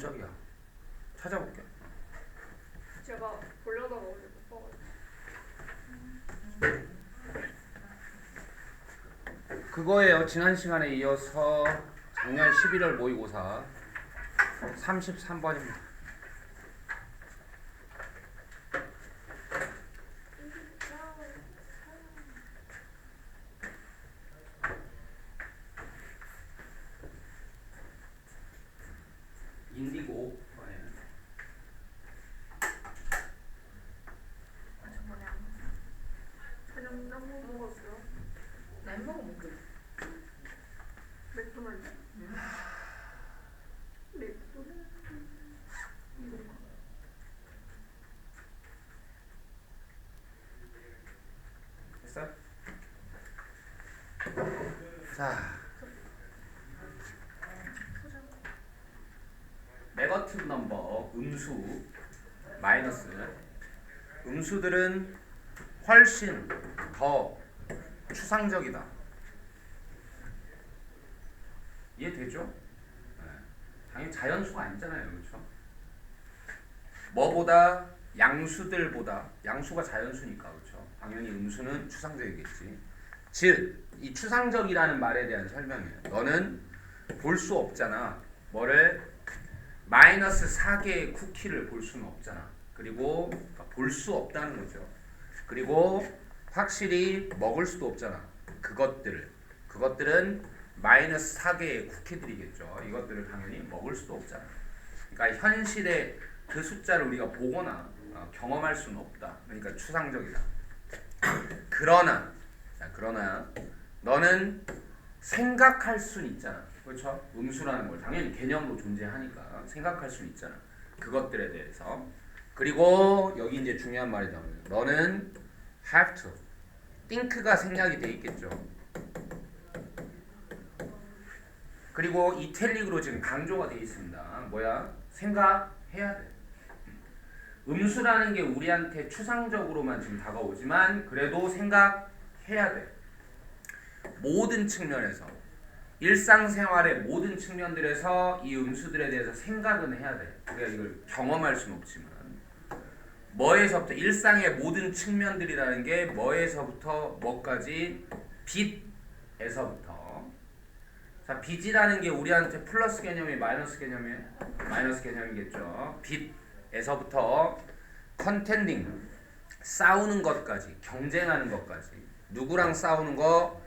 깜짝이야. 찾아볼게. 제가 보려다가 어제 못 봐가지고. 그거예요. 지난 시간에 이어서 작년 11월 모의고사 33번입니다. 인디고 이번에는. 저녁 뭐 먹었어요? 나 햄버거 먹게. 맥도날드? 맥도날드? 됐어? 자, 네거티브 넘버 음수 마이너스 음수들은 훨씬 더 추상적이다. 이해되죠? 네. 당연히 자연수가 아니잖아요, 그렇죠? 뭐보다 양수들보다 양수가 자연수니까 그렇죠? 당연히 음수는 추상적이겠지. 즉, 이 추상적이라는 말에 대한 설명이에요. 너는 볼 수 없잖아. 뭐를 마이너스 4개의 쿠키를 볼 수는 없잖아. 그리고 볼 수 없다는 거죠. 그리고 확실히 먹을 수도 없잖아. 그것들은 마이너스 4개의 쿠키들이겠죠. 이것들을 당연히 먹을 수도 없잖아. 그러니까 현실의 그 숫자를 우리가 보거나 경험할 수는 없다. 그러니까 추상적이다. 그러나 너는 생각할 수는 있잖아. 그렇죠? 음수라는 걸 당연히 개념으로 존재하니까 생각할 수는 있잖아. 그것들에 대해서. 그리고 여기 이제 중요한 말이 나옵니다. 너는 have to. think가 생략이 돼 있겠죠. 그리고 이탈릭으로 지금 강조가 돼 있습니다. 뭐야? 생각해야 돼. 음수라는 게 우리한테 추상적으로만 지금 다가오지만 그래도 생각해야 돼. 모든 측면에서 일상생활의 모든 측면들에서 이 음수들에 대해서 생각은 해야 돼. 우리가 이걸 경험할 수는 없지만 뭐에서부터 일상의 모든 측면들이라는 게 뭐에서부터 뭐까지 빛에서부터. 자, 빛이라는 게 우리한테 플러스 개념이 마이너스 개념이겠죠. 빛에서부터 컨텐딩 싸우는 것까지, 경쟁하는 것까지. 누구랑 싸우는 거?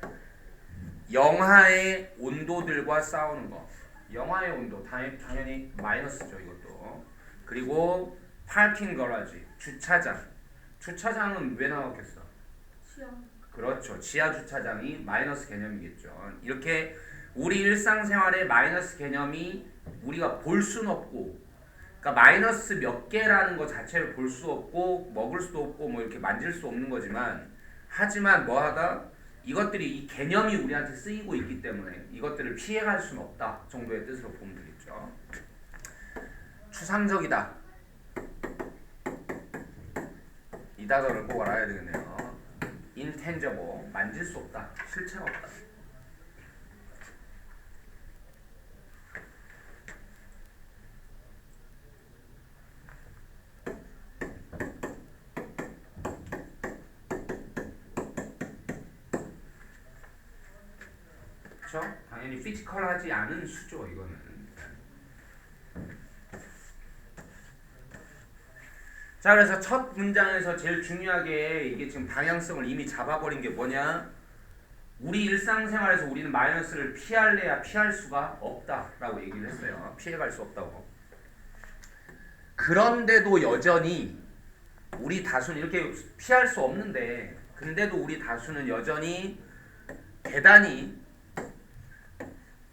영하의 온도들과 싸우는 거. 영하의 온도 당연히 마이너스죠, 이것도. 그리고 파킹 거라지, 주차장은 왜 나왔겠어? 지하. 그렇죠. 지하 주차장이 마이너스 개념이겠죠. 이렇게 우리 일상생활에 마이너스 개념이 우리가 볼 수는 없고, 그러니까 마이너스 몇 개라는 것 자체를 볼 수 없고 먹을 수도 없고 뭐 이렇게 만질 수 없는 거지만, 하지만 뭐하다? 이것들이 이 개념이 우리한테 쓰이고 있기 때문에 이것들을 피해갈 수는 없다 정도의 뜻으로 보면 되겠죠. 추상적이다. 이 단어를 꼭 알아야 되겠네요. intangible, 만질 수 없다, 실체가 없다. 그렇죠? 당연히 피지컬하지 않은 수죠, 이거는. 자, 그래서 첫 문장에서 제일 중요하게 이게 지금 방향성을 이미 잡아버린 게 뭐냐? 우리 일상생활에서 우리는 마이너스를 피할래야 피할 수가 없다라고 얘기를 했어요. 피해갈 수 없다고. 그런데도 여전히 우리 다수는 이렇게 피할 수 없는데, 근데도 우리 다수는 여전히 대단히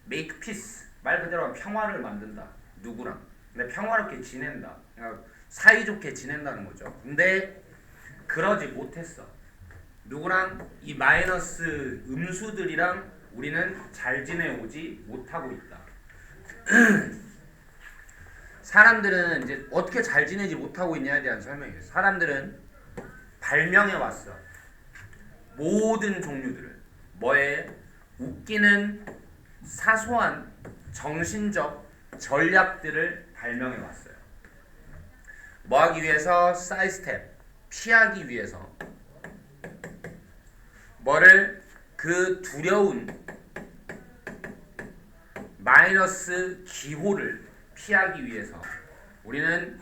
make peace, 말 그대로 평화를 만든다. 누구랑? 근데 평화롭게 지낸다. 그러니까 사이좋게 지낸다는 거죠. 근데 그러지 못했어. 누구랑? 이 마이너스 음수들이랑 우리는 잘 지내오지 못하고 있다. 사람들은 이제 어떻게 잘 지내지 못하고 있냐에 대한 설명이에요. 사람들은 발명해 왔어. 모든 종류들을. 뭐에? 웃기는 사소한 정신적 전략들을 발명해 왔어요. 뭐 하기 위해서? 사이스텝, 피하기 위해서. 뭐를? 그 두려운 마이너스 기호를 피하기 위해서 우리는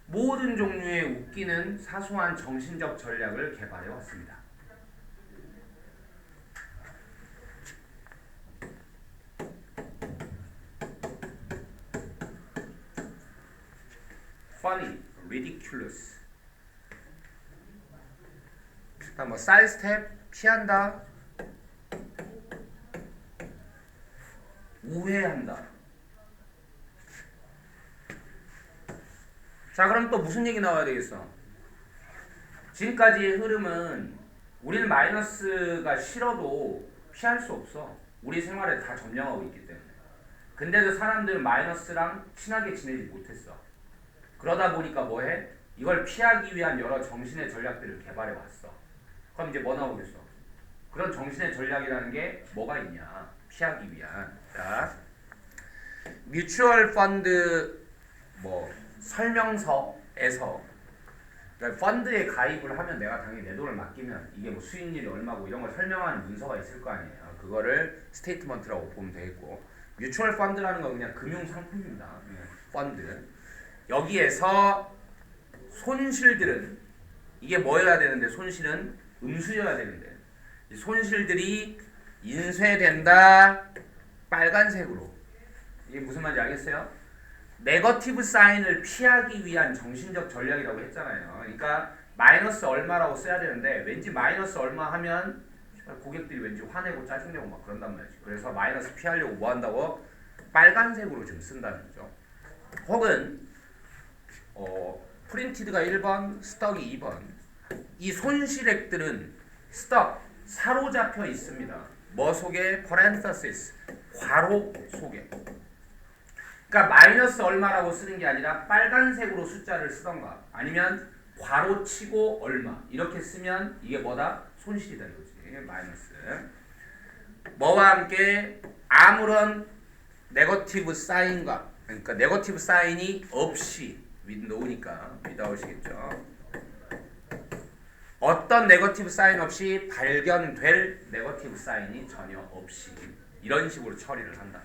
모든 종류의 웃기는 사소한 정신적 전략을 개발해 왔습니다. funny, ridiculous. 일단 뭐 sidestep, 피한다, 우회한다. 자, 그럼 또 무슨 얘기 나와야 되겠어? 지금까지의 흐름은 우리는 마이너스가 싫어도 피할 수 없어. 우리 생활에 다 점령하고 있기 때문에. 근데도 사람들은 마이너스랑 친하게 지내지 못했어. 그러다 보니까 뭐해? 이걸 피하기 위한 여러 정신의 전략들을 개발해 왔어. 그럼 이제 뭐 나오겠어? 그런 정신의 전략이라는 게 뭐가 있냐? 피하기 위한. 자, 뮤추얼 펀드 뭐 설명서에서, 그러니까 펀드에 가입을 하면 내가 당연히 내 돈을 맡기면 이게 뭐 수익률이 얼마고 이런 걸 설명하는 문서가 있을 거 아니에요. 그거를 스테이트먼트라고 보면 되겠고, 뮤추얼 펀드라는 건 그냥 금융 상품입니다. 펀드. 여기에서 손실들은, 이게 뭐여야 되는데, 손실은 음수여야 되는데, 이 손실들이 인쇄된다, 빨간색으로. 이게 무슨 말인지 알겠어요? 네거티브 사인을 피하기 위한 정신적 전략이라고 했잖아요. 그러니까 마이너스 얼마라고 써야 되는데 왠지 마이너스 얼마 하면 고객들이 왠지 화내고 짜증내고 막 그런단 말이지. 그래서 마이너스 피하려고 뭐 한다고? 빨간색으로 좀 쓴다는 거죠. 혹은 프린티드가 1번, 스톡이 2번. 이 손실액들은 스톡, 사로잡혀 있습니다. 뭐 속에? parenthesis, 괄호 속에. 그러니까 마이너스 얼마라고 쓰는 게 아니라 빨간색으로 숫자를 쓰던가 아니면 괄호 치고 얼마 이렇게 쓰면 이게 뭐다? 손실이다 이거지. 마이너스. 뭐와 함께 아무런 네거티브 사인과, 그러니까 네거티브 사인이 없이, 윈도우니까 without이겠죠. 어떤 네거티브 사인 없이 발견될 네거티브 사인이 전혀 없이, 이런 식으로 처리를 한다.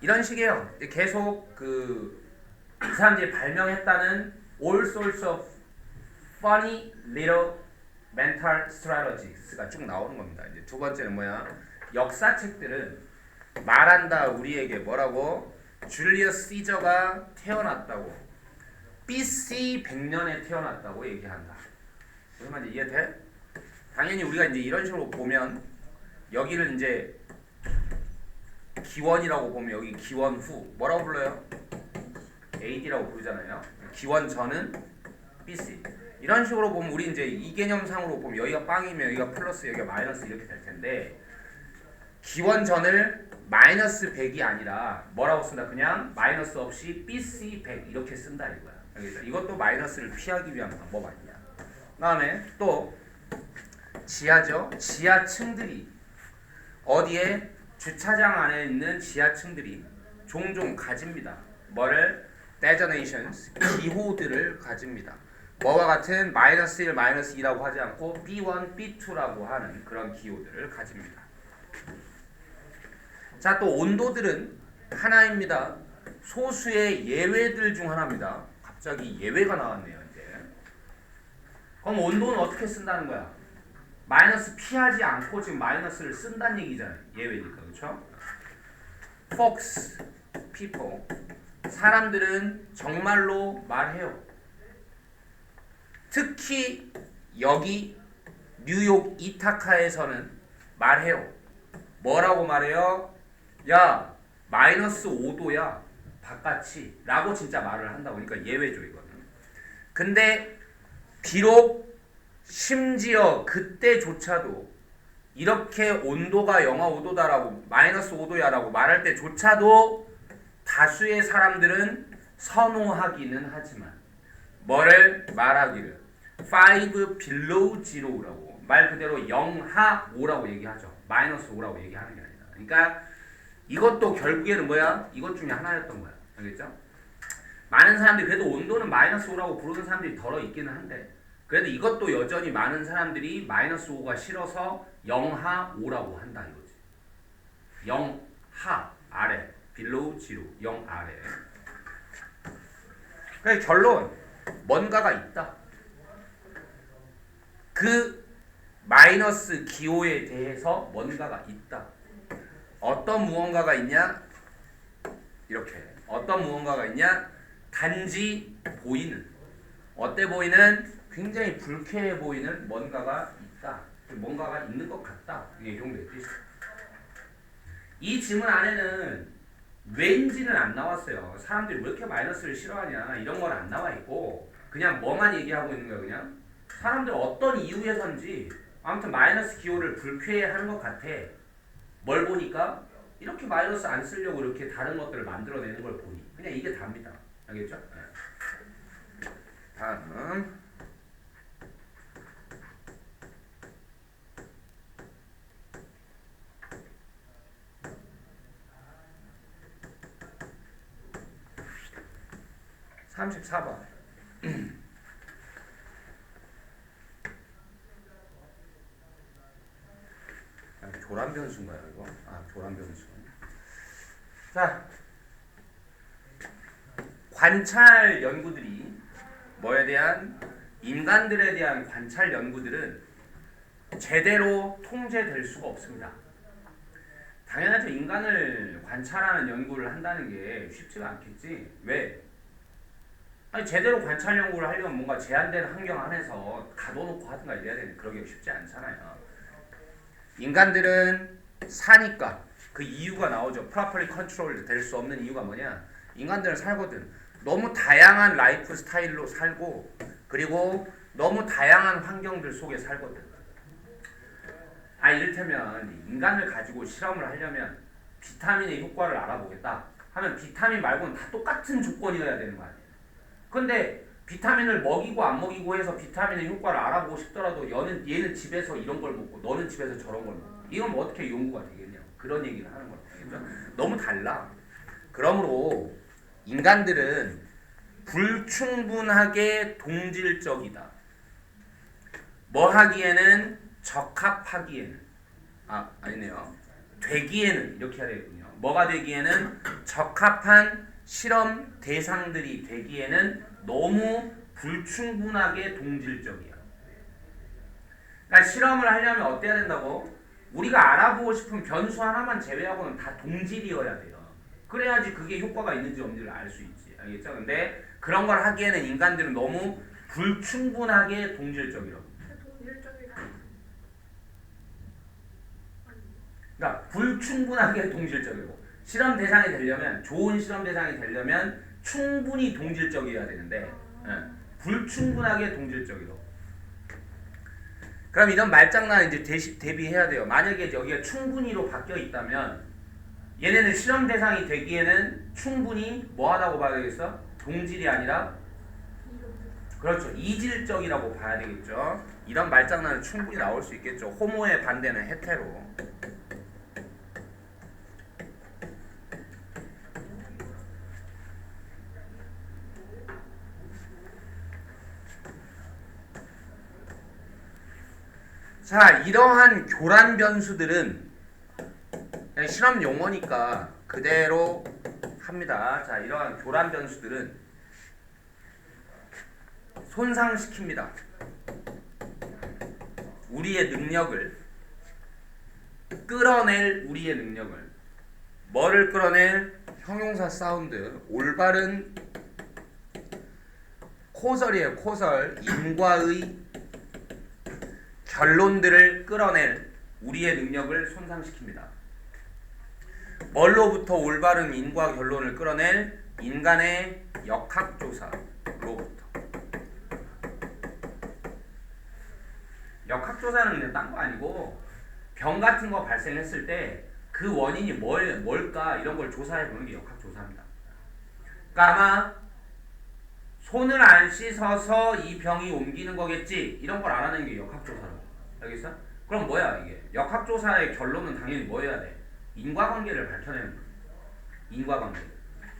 이런 식이에요. 계속 이 사람들이 발명했다는 all sorts of funny little mental strategies가 쭉 나오는 겁니다. 이제 두 번째는 뭐야? 역사책들은 말한다 우리에게 뭐라고? 줄리어스 시저가 태어났다고, BC 100년에 태어났다고 얘기한다. 무슨 말인지 이해돼? 당연히 우리가 이제 이런 식으로 보면 여기를 이제 기원이라고 보면 여기 기원 후 뭐라고 불러요? AD라고 부르잖아요. 기원 전은 BC. 이런 식으로 보면 우리 이제 이 개념상으로 보면 여기가 빵이면 여기가 플러스 여기가 마이너스 이렇게 될 텐데, 기원 전을 마이너스 100이 아니라 뭐라고 쓴다? 그냥 마이너스 없이 BC 100 이렇게 쓴다 이거야. 알겠죠? 이것도 마이너스를 피하기 위한 방법 아니냐. 그다음에 또 지하죠. 지하층들이 어디에? 주차장 안에 있는 지하층들이 종종 가집니다. 뭐를? designations, 기호들을 가집니다. 뭐와 같은 마이너스 1, 마이너스 2라고 하지 않고 B1, B2라고 하는 그런 기호들을 가집니다. 자, 또 온도들은 하나입니다. 소수의 예외들 중 하나입니다. 갑자기 예외가 나왔네요, 이제. 그럼 온도는 어떻게 쓴다는 거야? 마이너스 피하지 않고 지금 마이너스를 쓴다는 얘기잖아요. 예외니까. 그렇죠? Folks, people. 사람들은 정말로 말해요. 특히 여기 뉴욕 이타카에서는 말해요. 뭐라고 말해요? 야, 마이너스 5도야. 바깥이. 라고 진짜 말을 한다고. 그러니까 예외죠, 이거는. 근데 비록 심지어 그때조차도 이렇게 온도가 영하 5도다라고 마이너스 5도야라고 말할 때조차도 다수의 사람들은 선호하기는 하지만 뭐를 말하기를 5 below zero라고 말 그대로 영하 5라고 얘기하죠. 마이너스 5라고 얘기하는 게 아니라. 그러니까 이것도 결국에는 뭐야? 이것 중에 하나였던 거야. 알겠죠? 많은 사람들이 그래도 온도는 마이너스 5라고 부르는 사람들이 덜어 있기는 한데 그래도 이것도 여전히 많은 사람들이 마이너스 5가 싫어서 영하 5라고 한다 이거지. 영하 아래 below zero 영 아래. 그래서 결론 뭔가가 있다. 그 마이너스 기호에 대해서 뭔가가 있다. 어떤 무언가가 있냐? 이렇게 어떤 무언가가 있냐? 단지 보이는 어때 보이는 굉장히 불쾌해 보이는 뭔가가 있다. 뭔가가 있는 것 같다. 이게 이 정도의 뜻이에요. 이 질문 안에는 왠지는 안 나왔어요. 사람들이 왜 이렇게 마이너스를 싫어하냐 이런 건 안 나와 있고 그냥 뭐만 얘기하고 있는 거예요. 그냥 사람들 어떤 이유에선지 아무튼 마이너스 기호를 불쾌해하는 것 같아. 뭘 보니까 이렇게 마이너스 안 쓰려고 이렇게 다른 것들을 만들어내는 걸 보니 그냥 이게 답니다. 알겠죠? 네. 다음 34번. 교란 변수인가요 이거? 아 교란 변수. 자 관찰 연구들이 뭐에 대한 인간들에 대한 관찰 연구들은 제대로 통제될 수가 없습니다. 당연하죠. 인간을 관찰하는 연구를 한다는 게 쉽지가 않겠지. 왜? 아니 제대로 관찰 연구를 하려면 뭔가 제한된 환경 안에서 가둬놓고 하든가 이래야 되는데 그러기가 쉽지 않잖아요. 인간들은 사니까 그 이유가 나오죠. properly controlled 될 수 없는 이유가 뭐냐? 인간들은 살거든. 너무 다양한 라이프 스타일로 살고 그리고 너무 다양한 환경들 속에 살거든. 아 이를테면 인간을 가지고 실험을 하려면 비타민의 효과를 알아보겠다 하면 비타민 말고는 다 똑같은 조건이어야 되는 거 아니에요. 근데 비타민을 먹이고 안 먹이고 해서 비타민의 효과를 알아보고 싶더라도 얘는 집에서 이런 걸 먹고 너는 집에서 저런 걸 먹고 이건 뭐 어떻게 연구가 되겠냐 그런 얘기를 하는 거죠. 너무 달라. 그러므로 인간들은 불충분하게 동질적이다. 뭐 하기에는 적합하기에는 아니네요. 되기에는 이렇게 해야 되겠군요. 뭐가 되기에는 적합한 실험 대상들이 되기에는 너무 불충분하게 동질적이야. 그러니까 실험을 하려면 어때야 된다고? 우리가 알아보고 싶은 변수 하나만 제외하고는 다 동질이어야 돼요. 그래야지 그게 효과가 있는지 없는지를 알 수 있지. 알겠죠? 근데 그런 걸 하기에는 인간들은 너무 불충분하게 동질적이라고. 동질적이다. 그러니까 불충분하게 동질적이고 실험 대상이 되려면 좋은 실험 대상이 되려면 충분히 동질적이어야 되는데 불충분하게 동질적이고 그럼 이런 말장난 이제 대비해야 돼요. 만약에 여기가 충분히로 바뀌어 있다면 얘네는 실험 대상이 되기에는 충분히 뭐하다고 봐야 되겠어? 동질이 아니라 그렇죠. 이질적이라고 봐야 되겠죠. 이런 말장난은 충분히 나올 수 있겠죠. 호모의 반대는 헤테로. 자, 이러한 교란 변수들은 그냥 실험 용어니까 그대로 합니다. 자, 이러한 교란 변수들은 손상시킵니다. 우리의 능력을 끌어낼 우리의 능력을 뭐를 끌어낼? 형용사 사운드 올바른 코설이에요. 코설 인과의 결론들을 끌어낼 우리의 능력을 손상시킵니다. 뭘로부터 올바른 인과 결론을 끌어낼? 인간의 역학조사로부터. 역학조사는 그냥 딴 거 아니고 병 같은 거 발생했을 때 그 원인이 뭘까 이런 걸 조사해 보는 게 역학조사입니다. 그러니까 아마 손을 안 씻어서 이 병이 옮기는 거겠지 이런 걸 알아내는 게 역학조사라고. 알겠어? 그럼 뭐야 이게? 역학조사의 결론은 당연히 뭐 해야 돼? 인과관계를 밝혀내는 거예요. 인과관계.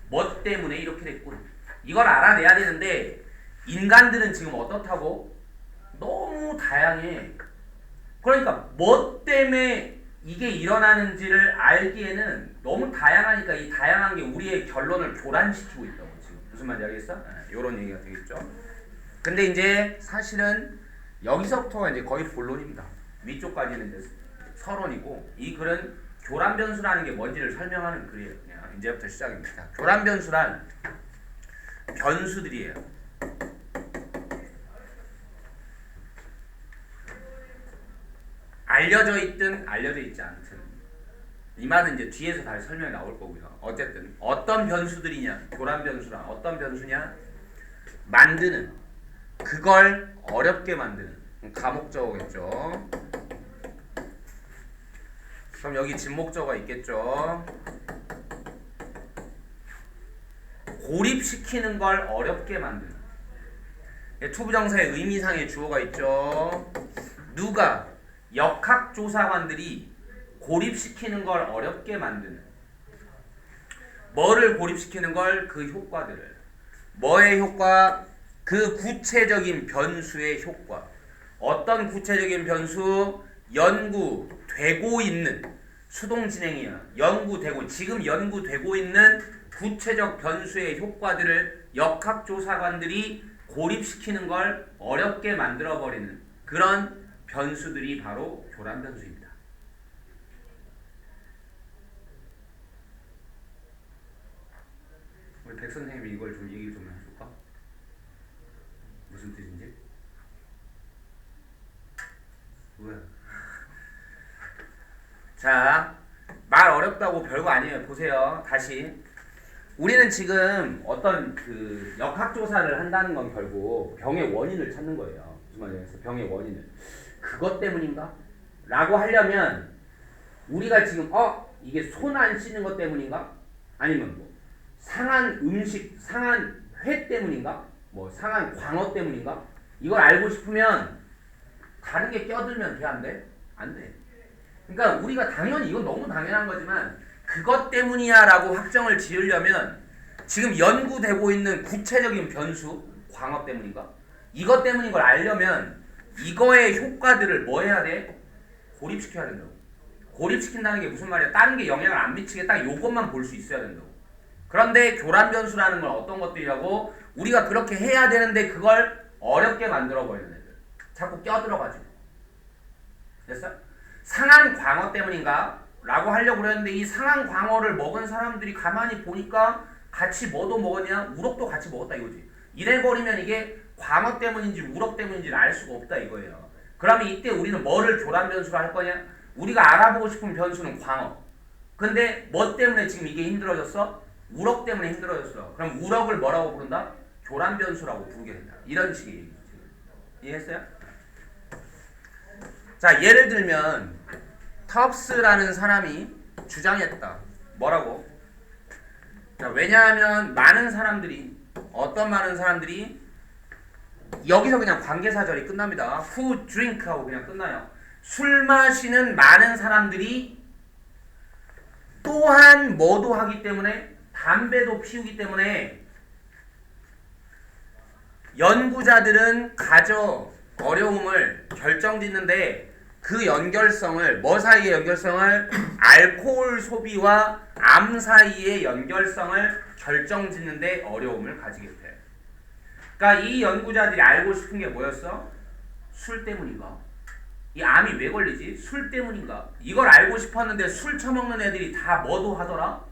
뭐 때문에 이렇게 됐군. 이걸 알아내야 되는데 인간들은 지금 어떻다고? 너무 다양해. 그러니까 뭐 때문에 이게 일어나는지를 알기에는 너무 다양하니까 이 다양한 게 우리의 결론을 교란시키고 있다고 지금. 무슨 말인지 알겠어? 이런 얘기가 되겠죠. 근데 이제 사실은 여기서부터가 이제 거의 본론입니다. 위쪽까지는 이제 서론이고 이 글은 교란 변수라는 게 뭔지를 설명하는 글이에요. 그냥 이제부터 시작입니다. 교란 변수란 변수들이에요. 알려져 있든 알려져 있지 않든 이 말은 이제 뒤에서 다시 설명이 나올 거고요. 어쨌든 어떤 변수들이냐, 교란 변수란 어떤 변수냐, 만드는 그걸 어렵게 만드는 가목적어겠죠. 그럼 여기 진목적어가 있겠죠. 고립시키는 걸 어렵게 만드는. 투부정사의 의미상의 주어가 있죠. 누가? 역학조사관들이 고립시키는 걸 어렵게 만드는. 뭐를 고립시키는 걸? 그 효과들을. 뭐의 효과? 그 구체적인 변수의 효과. 어떤 구체적인 변수? 연구되고 있는 수동 진행이야. 연구되고 지금 연구되고 있는 구체적 변수의 효과들을 역학조사관들이 고립시키는 걸 어렵게 만들어버리는 그런 변수들이 바로 교란 변수입니다. 우리 백 선생님이 이걸 좀 얘기 좀 해줄까? 무슨 뜻인지? 왜? 자, 말 어렵다고 별거 아니에요. 보세요. 다시. 우리는 지금 어떤 그 역학조사를 한다는 건 결국 병의 원인을 찾는 거예요. 무슨 말이겠어요? 병의 원인을. 그것 때문인가? 라고 하려면 우리가 지금 이게 손 안 씻는 것 때문인가? 아니면 뭐 상한 음식, 상한 회 때문인가? 뭐 상한 광어 때문인가? 이걸 알고 싶으면 다른 게 껴들면 돼? 안 돼? 안 돼. 그러니까 우리가 당연히 이건 너무 당연한 거지만 그것 때문이야 라고 확정을 지으려면 지금 연구되고 있는 구체적인 변수, 광어 때문인가? 이것 때문인 걸 알려면 이거의 효과들을 뭐 해야 돼? 고립시켜야 된다고. 고립시킨다는 게 무슨 말이야? 다른 게 영향을 안 미치게 딱 요것만 볼 수 있어야 된다고. 그런데 교란 변수라는 건 어떤 것들이라고? 우리가 그렇게 해야 되는데 그걸 어렵게 만들어버리는 애들. 자꾸 껴들어가지고. 됐어? 상한 광어 때문인가? 라고 하려고 그랬는데 이 상한 광어를 먹은 사람들이 가만히 보니까 같이 뭐도 먹었냐? 우럭도 같이 먹었다 이거지. 이래버리면 이게 광어 때문인지 우럭 때문인지를 알 수가 없다 이거예요. 그러면 이때 우리는 뭐를 교란 변수로 할 거냐? 우리가 알아보고 싶은 변수는 광어. 근데 뭐 때문에 지금 이게 힘들어졌어? 우럭 때문에 힘들어졌어. 그럼 우럭을 뭐라고 부른다? 교란 변수라고 부르게 된다. 이런 식의 얘기죠. 이해했어요? 자, 예를 들면 텁스라는 사람이 주장했다. 뭐라고? 자, 왜냐하면 많은 사람들이 어떤 많은 사람들이 여기서 그냥 관계사절이 끝납니다. Who drink 하고 그냥 끝나요. 술 마시는 많은 사람들이 또한 뭐도 하기 때문에 담배도 피우기 때문에 연구자들은 가져 어려움을 결정짓는데 그 연결성을 뭐 사이의 연결성을 알코올 소비와 암 사이의 연결성을 결정짓는데 어려움을 가지게 돼. 그러니까 이 연구자들이 알고 싶은 게 뭐였어? 술 때문인가? 이 암이 왜 걸리지? 술 때문인가? 이걸 알고 싶었는데 술 처먹는 애들이 다 뭐도 하더라?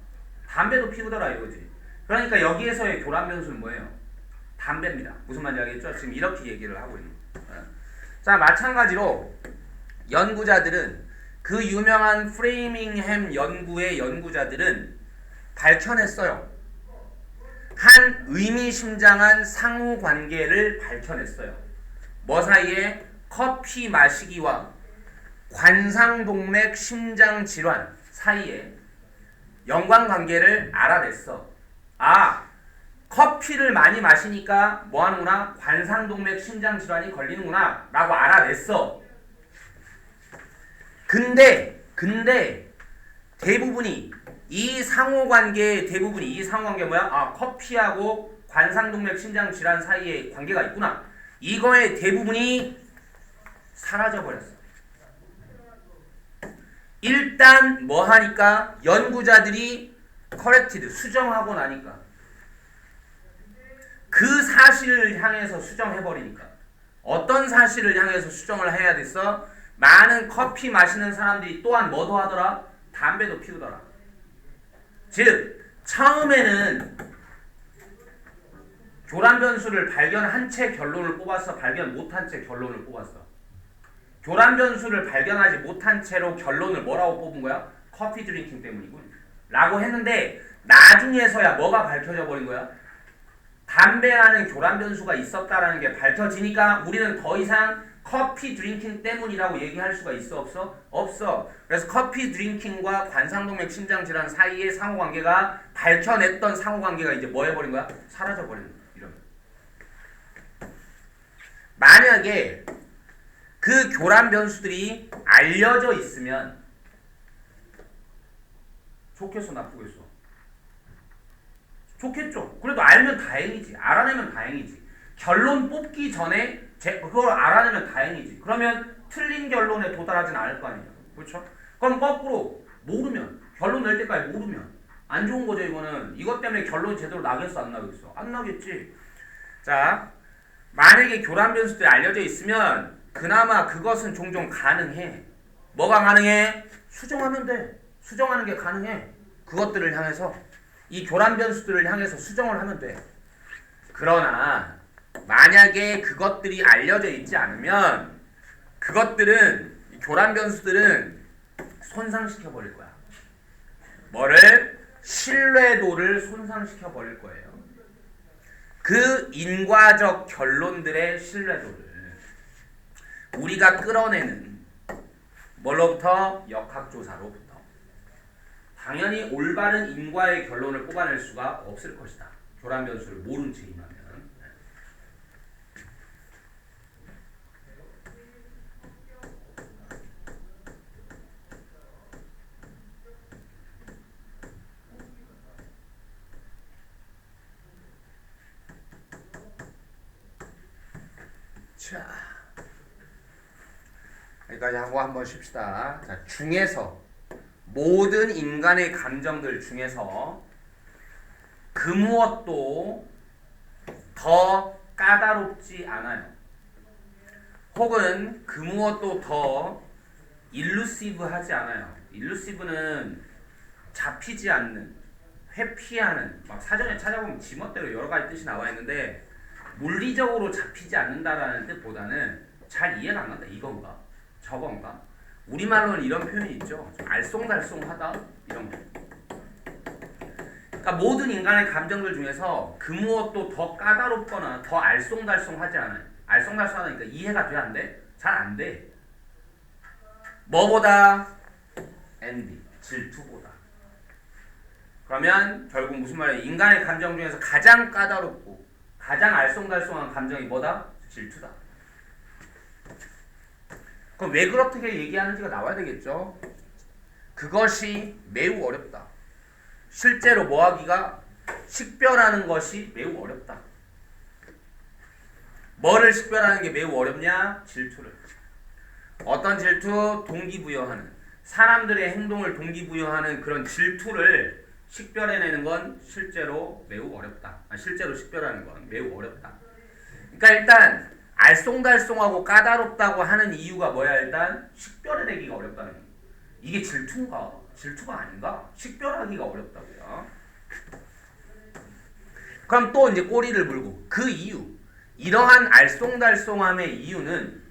담배도 피우더라 이거지. 그러니까 여기에서의 교란 변수는 뭐예요? 담배입니다. 무슨 말인지 알겠죠? 지금 이렇게 얘기를 하고 있는 거예요. 자, 마찬가지로 연구자들은 그 유명한 프레이밍햄 연구의 연구자들은 밝혀냈어요. 한 의미심장한 상호관계를 밝혀냈어요. 뭐 사이에? 커피 마시기와 관상동맥 심장질환 사이에 연관관계를 알아냈어. 아, 커피를 많이 마시니까 뭐 하는구나? 관상동맥 심장질환이 걸리는구나 라고 알아냈어. 근데 대부분이 이 상호관계 뭐야? 아, 커피하고 관상동맥 신장 질환 사이에 관계가 있구나. 이거의 대부분이 사라져 버렸어. 일단 뭐 하니까 연구자들이 corrected 수정하고 나니까 그 사실을 향해서 수정해 버리니까 어떤 사실을 향해서 수정을 해야 됐어? 많은 커피 마시는 사람들이 또한 뭐도 하더라? 담배도 피우더라. 즉 처음에는 교란 변수를 발견한 채 결론을 뽑았어? 발견 못한 채 결론을 뽑았어? 교란 변수를 발견하지 못한 채로 결론을 뭐라고 뽑은 거야? 커피 드링킹 때문이군 라고 했는데 나중에서야 뭐가 밝혀져 버린 거야? 담배라는 교란 변수가 있었다라는 게 밝혀지니까 우리는 더 이상 커피 드링킹 때문이라고 얘기할 수가 있어 없어? 없어. 그래서 커피 드링킹과 관상동맥 신장 질환 사이의 상호관계가 밝혀냈던 상호관계가 이제 뭐 해버린 거야? 사라져 버리는 거야. 이런. 만약에 그 교란 변수들이 알려져 있으면 좋겠어 나쁘겠어? 좋겠죠. 그래도 알면 다행이지. 알아내면 다행이지. 결론 뽑기 전에 그걸 알아내면 다행이지. 그러면 틀린 결론에 도달하진 않을 거 아니에요. 그렇죠? 그럼 거꾸로 모르면 결론 낼 때까지 모르면 안 좋은 거죠. 이거는 이것 때문에 결론이 제대로 나겠어 안 나겠어? 안 나겠지. 자, 만약에 교란 변수들이 알려져 있으면 그나마 그것은 종종 가능해. 뭐가 가능해? 수정하면 돼. 수정하는 게 가능해. 그것들을 향해서 이 교란 변수들을 향해서 수정을 하면 돼. 그러나 만약에 그것들이 알려져 있지 않으면 그것들은 이 교란 변수들은 손상시켜 버릴 거야. 뭐를? 신뢰도를 손상시켜 버릴 거예요. 그 인과적 결론들의 신뢰도를 우리가 끌어내는 뭘로부터? 역학조사로부터. 당연히 올바른 인과의 결론을 뽑아낼 수가 없을 것이다. 교란 변수를 모른 채 임하면. 자, 여기까지 하고 한번 쉽시다. 자, 중에서 모든 인간의 감정들 중에서 그 무엇도 더 까다롭지 않아요. 혹은 그 무엇도 더 일루시브하지 않아요. 일루시브는 잡히지 않는, 회피하는, 막 사전에 찾아보면 지멋대로 여러 가지 뜻이 나와 있는데 물리적으로 잡히지 않는다라는 뜻보다는 잘 이해가 안 간다. 이건가? 저건가? 우리말로는 이런 표현이 있죠. 좀 알쏭달쏭하다 이런 거. 그러니까 모든 인간의 감정들 중에서 그 무엇도 더 까다롭거나 더 알쏭달쏭하지 않아요. 알쏭달쏭하니까 이해가 돼 안 돼? 잘 안 돼. 뭐보다? envy, 질투보다. 그러면 결국 무슨 말이에요? 인간의 감정 중에서 가장 까다롭고 가장 알쏭달쏭한 감정이 뭐다? 질투다. 그럼 왜 그렇게 얘기하는지가 나와야 되겠죠. 그것이 매우 어렵다. 실제로 뭐하기가 식별하는 것이 매우 어렵다. 뭐를 식별하는 게 매우 어렵냐? 질투를. 어떤 질투? 동기부여하는. 사람들의 행동을 동기부여하는 그런 질투를 식별해내는 건 실제로 매우 어렵다. 실제로 식별하는 건 매우 어렵다. 그러니까 일단 알쏭달쏭하고 까다롭다고 하는 이유가 뭐야? 일단 식별해내기가 어렵다는 거예요. 이게 질투인가? 질투가 아닌가? 식별하기가 어렵다고요. 그럼 또 이제 꼬리를 물고 그 이유, 이러한 알쏭달쏭함의 이유는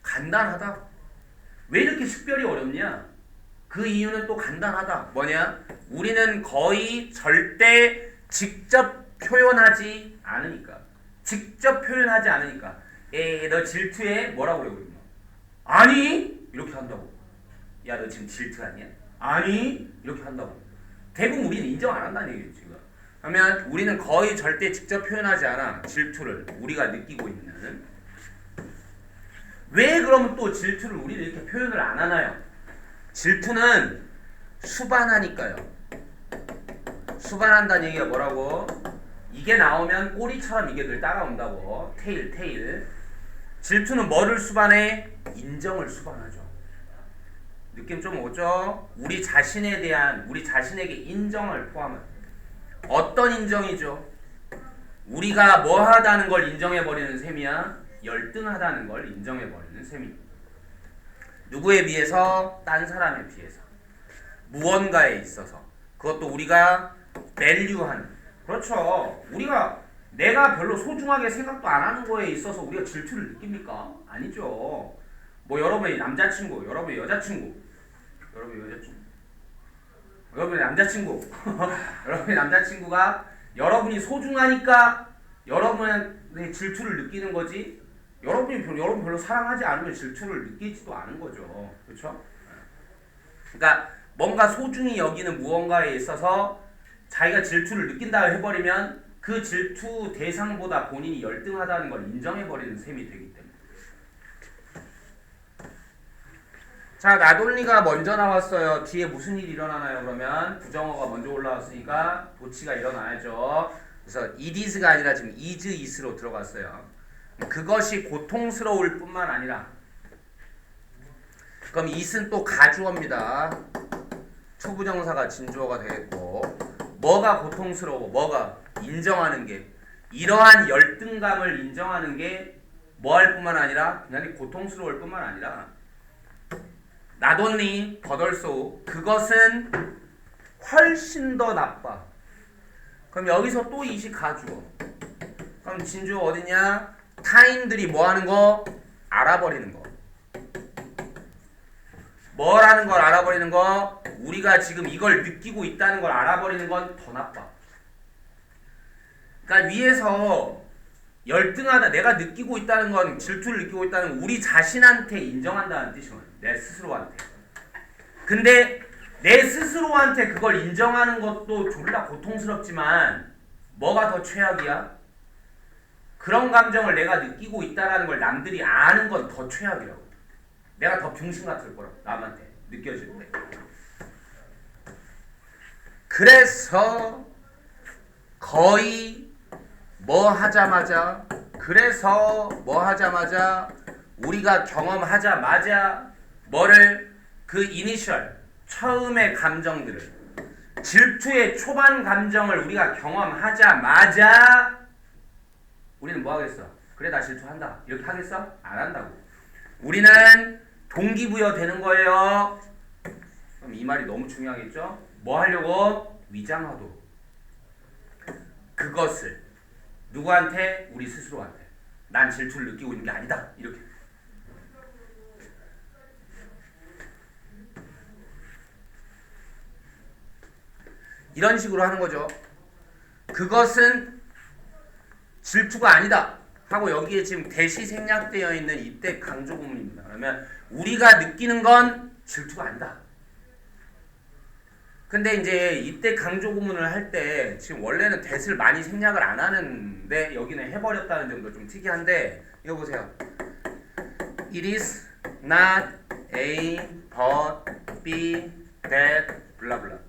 간단하다. 왜 이렇게 식별이 어렵냐? 그 이유는 또 간단하다. 뭐냐? 우리는 거의 절대 직접 표현하지 않으니까. 직접 표현하지 않으니까. 너 질투해? 뭐라고 그래 우리? 아니? 이렇게 한다고. 야, 너 지금 질투하냐? 아니? 이렇게 한다고. 대부분 우리는 인정 안 한다는 얘기죠 지금. 그러면 우리는 거의 절대 직접 표현하지 않아. 질투를 우리가 느끼고 있는. 왜 그러면 또 질투를 우리는 이렇게 표현을 안 하나요? 질투는 수반하니까요. 수반한다는 얘기가 뭐라고? 이게 나오면 꼬리처럼 이게 늘 따라온다고. 테일. 질투는 뭐를 수반해? 인정을 수반하죠. 느낌 좀 오죠? 우리 자신에 대한, 우리 자신에게 인정을 포함한. 어떤 인정이죠? 우리가 뭐 하다는 걸 인정해버리는 셈이야? 열등하다는 걸 인정해버리는 셈이. 누구에 비해서? 딴 사람에 비해서. 무언가에 있어서. 그것도 우리가 밸류하는. 그렇죠. 우리가 내가 별로 소중하게 생각도 안 하는 거에 있어서 우리가 질투를 느낍니까? 아니죠. 뭐 여러분의 남자친구, 여러분의 여자친구, 여러분의 남자친구, 여러분의 남자친구가 여러분이 소중하니까 여러분의 질투를 느끼는 거지. 여러분 별로 사랑하지 않으면 질투를 느끼지도 않은 거죠. 그렇죠? 그러니까 뭔가 소중히 여기는 무언가에 있어서 자기가 질투를 느낀다 해버리면 그 질투 대상보다 본인이 열등하다는 걸 인정해버리는 셈이 되기 때문에. 자, 나돌리가 먼저 나왔어요. 뒤에 무슨 일이 일어나나요? 그러면 부정어가 먼저 올라왔으니까 도치가 일어나야죠. 그래서 it is가 아니라 지금 is, is로 들어갔어요. 그것이 고통스러울 뿐만 아니라, 그럼 it은 또 가주어입니다. 초부정사가 진주어가 되겠고, 뭐가 고통스러워? 뭐가? 인정하는 게. 이러한 열등감을 인정하는 게 뭐 할 뿐만 아니라 그냥 고통스러울 뿐만 아니라 not only but also 그것은 훨씬 더 나빠. 그럼 여기서 또 it이 가주어. 그럼 진주어 어디냐? 타인들이 뭐 하는 거? 알아버리는 거. 뭐라는 걸 알아버리는 거? 우리가 지금 이걸 느끼고 있다는 걸 알아버리는 건 더 나빠. 그러니까 위에서 열등하다, 내가 느끼고 있다는 건, 질투를 느끼고 있다는 건 우리 자신한테 인정한다는 뜻이거든. 내 스스로한테. 근데 내 스스로한테 그걸 인정하는 것도 졸라 고통스럽지만 뭐가 더 최악이야? 그런 감정을 내가 느끼고 있다는 걸 남들이 아는 건 더 최악이라고. 내가 더 병신 같을 거라고. 남한테 느껴질 때. 그래서 거의 뭐 하자마자 우리가 경험하자마자 뭐를? 그 이니셜 처음의 감정들을, 질투의 초반 감정을 우리가 경험하자마자 우리는 뭐 하겠어? 그래, 나 질투한다. 이렇게 하겠어? 안 한다고. 우리는 동기부여 되는 거예요. 그럼 이 말이 너무 중요하겠죠? 뭐 하려고? 위장하도록. 그것을 누구한테? 우리 스스로한테. 난 질투를 느끼고 있는 게 아니다. 이렇게. 이런 식으로 하는 거죠. 그것은 질투가 아니다 하고 여기에 지금 대시 생략되어 있는 이때 강조 구문입니다. 그러면 우리가 느끼는 건 질투가 아니다. 근데 이제 이때 강조 구문을 할 때 지금 원래는 that을 많이 생략을 안 하는데 여기는 해버렸다는 점도 좀 특이한데, 이거 보세요. It is not A but B that blah blah.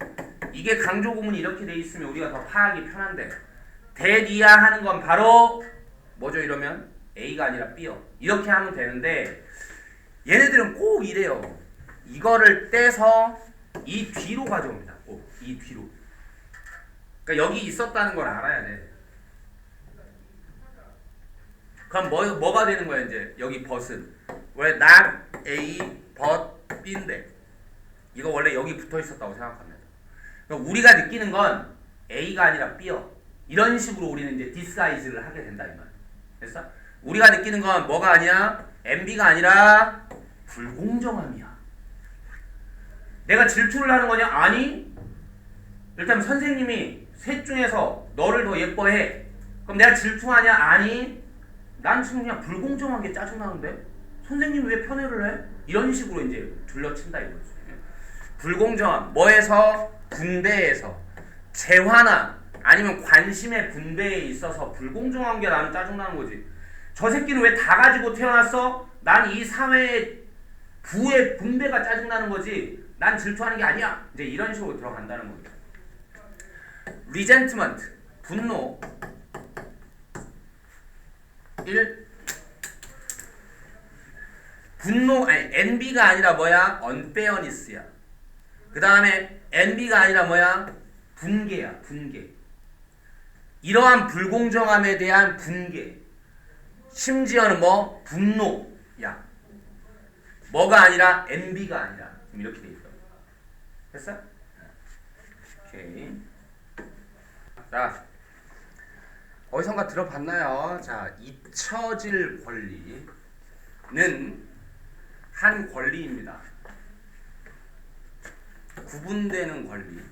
이게 강조 구문이 이렇게 돼 있으면 우리가 더 파악이 편한데, that이야 하는 건 바로 뭐죠? 이러면 A가 아니라 B요. 이렇게 하면 되는데 얘네들은 꼭 이래요. 이거를 떼서 이 뒤로 가져옵니다. 이 뒤로. 그러니까 여기 있었다는 걸 알아야 돼. 그럼 뭐가 되는 거야 이제? 여기 but은 왜 not A but B인데 이거 원래 여기 붙어 있었다고 생각합니다. 그러니까 우리가 느끼는 건 A가 아니라 B요. 이런 식으로 우리는 이제 disguise를 하게 된다 이 말. 됐어? 우리가 느끼는 건 뭐가 아니야? MB가 아니라 불공정함이야. 내가 질투를 하는 거냐? 아니. 일단 선생님이 셋 중에서 너를 더 예뻐해. 그럼 내가 질투하냐? 아니. 난 지금 그냥 불공정한 게 짜증나는데? 선생님이 왜 편애를 해? 이런 식으로 이제 둘러친다 이거지. 불공정함. 뭐에서? 분배에서. 재화나 아니면 관심의 분배에 있어서 불공정한 게 나는 짜증나는 거지. 저 새끼는 왜 다 가지고 태어났어? 난 이 사회의 부의 분배가 짜증나는 거지. 난 질투하는 게 아니야. 이제 이런 식으로 들어간다는 거죠. resentment, 분노. 1. 분노, 아니, envy가 아니라 뭐야? unfairness야. 그 다음에 envy가 아니라 뭐야? 분개야, 분개. 이러한 불공정함에 대한 분개. 심지어는 뭐? 분노야. 뭐가 아니라 envy가 아니라. 지금 이렇게 돼 있어. 됐어? 오케이. 자, 어디선가 들어봤나요? 자, 잊혀질 권리는 한 권리입니다. 구분되는 권리.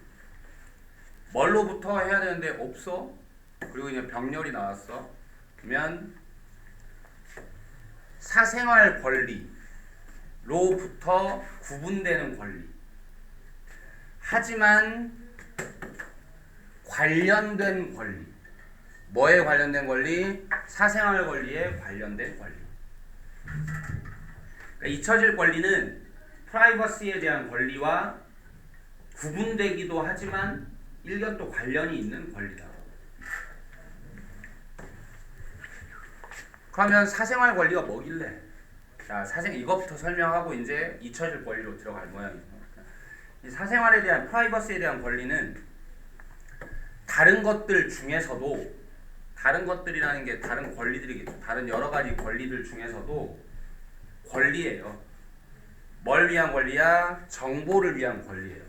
뭘로부터 해야 되는데 없어? 그리고 이제 병렬이 나왔어. 그러면 사생활 권리로부터 구분되는 권리. 하지만 관련된 권리. 뭐에 관련된 권리? 사생활 권리에 관련된 권리. 그러니까 잊혀질 권리는 프라이버시에 대한 권리와 구분되기도 하지만 일견 또 관련이 있는 권리다. 그러면 사생활 권리가 뭐길래? 자, 이것부터 설명하고 이제 잊혀질 권리로 들어갈 모양이죠. 이 사생활에 대한 프라이버시에 대한 권리는 다른 것들 중에서도 다른 것들이라는 게 다른 권리들이겠죠. 다른 여러 가지 권리들 중에서도 권리예요. 뭘 위한 권리야? 정보를 위한 권리예요.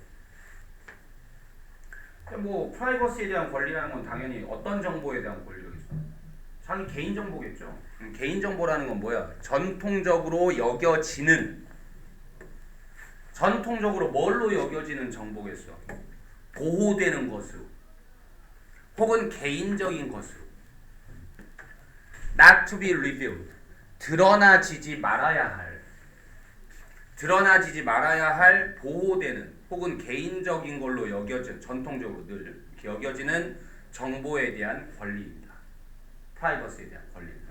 뭐 프라이버시에 대한 권리라는 건 당연히 어떤 정보에 대한 권리겠죠. 자기 개인 정보겠죠. 개인 정보라는 건 뭐야? 전통적으로 뭘로 여겨지는 정보겠어? 보호되는 것으로 혹은 개인적인 것으로 not to be revealed 드러나지지 말아야 할 보호되는 혹은 개인적인 걸로 여겨져 전통적으로 늘 이렇게 여겨지는 정보에 대한 권리입니다. 프라이버시에 대한 권리는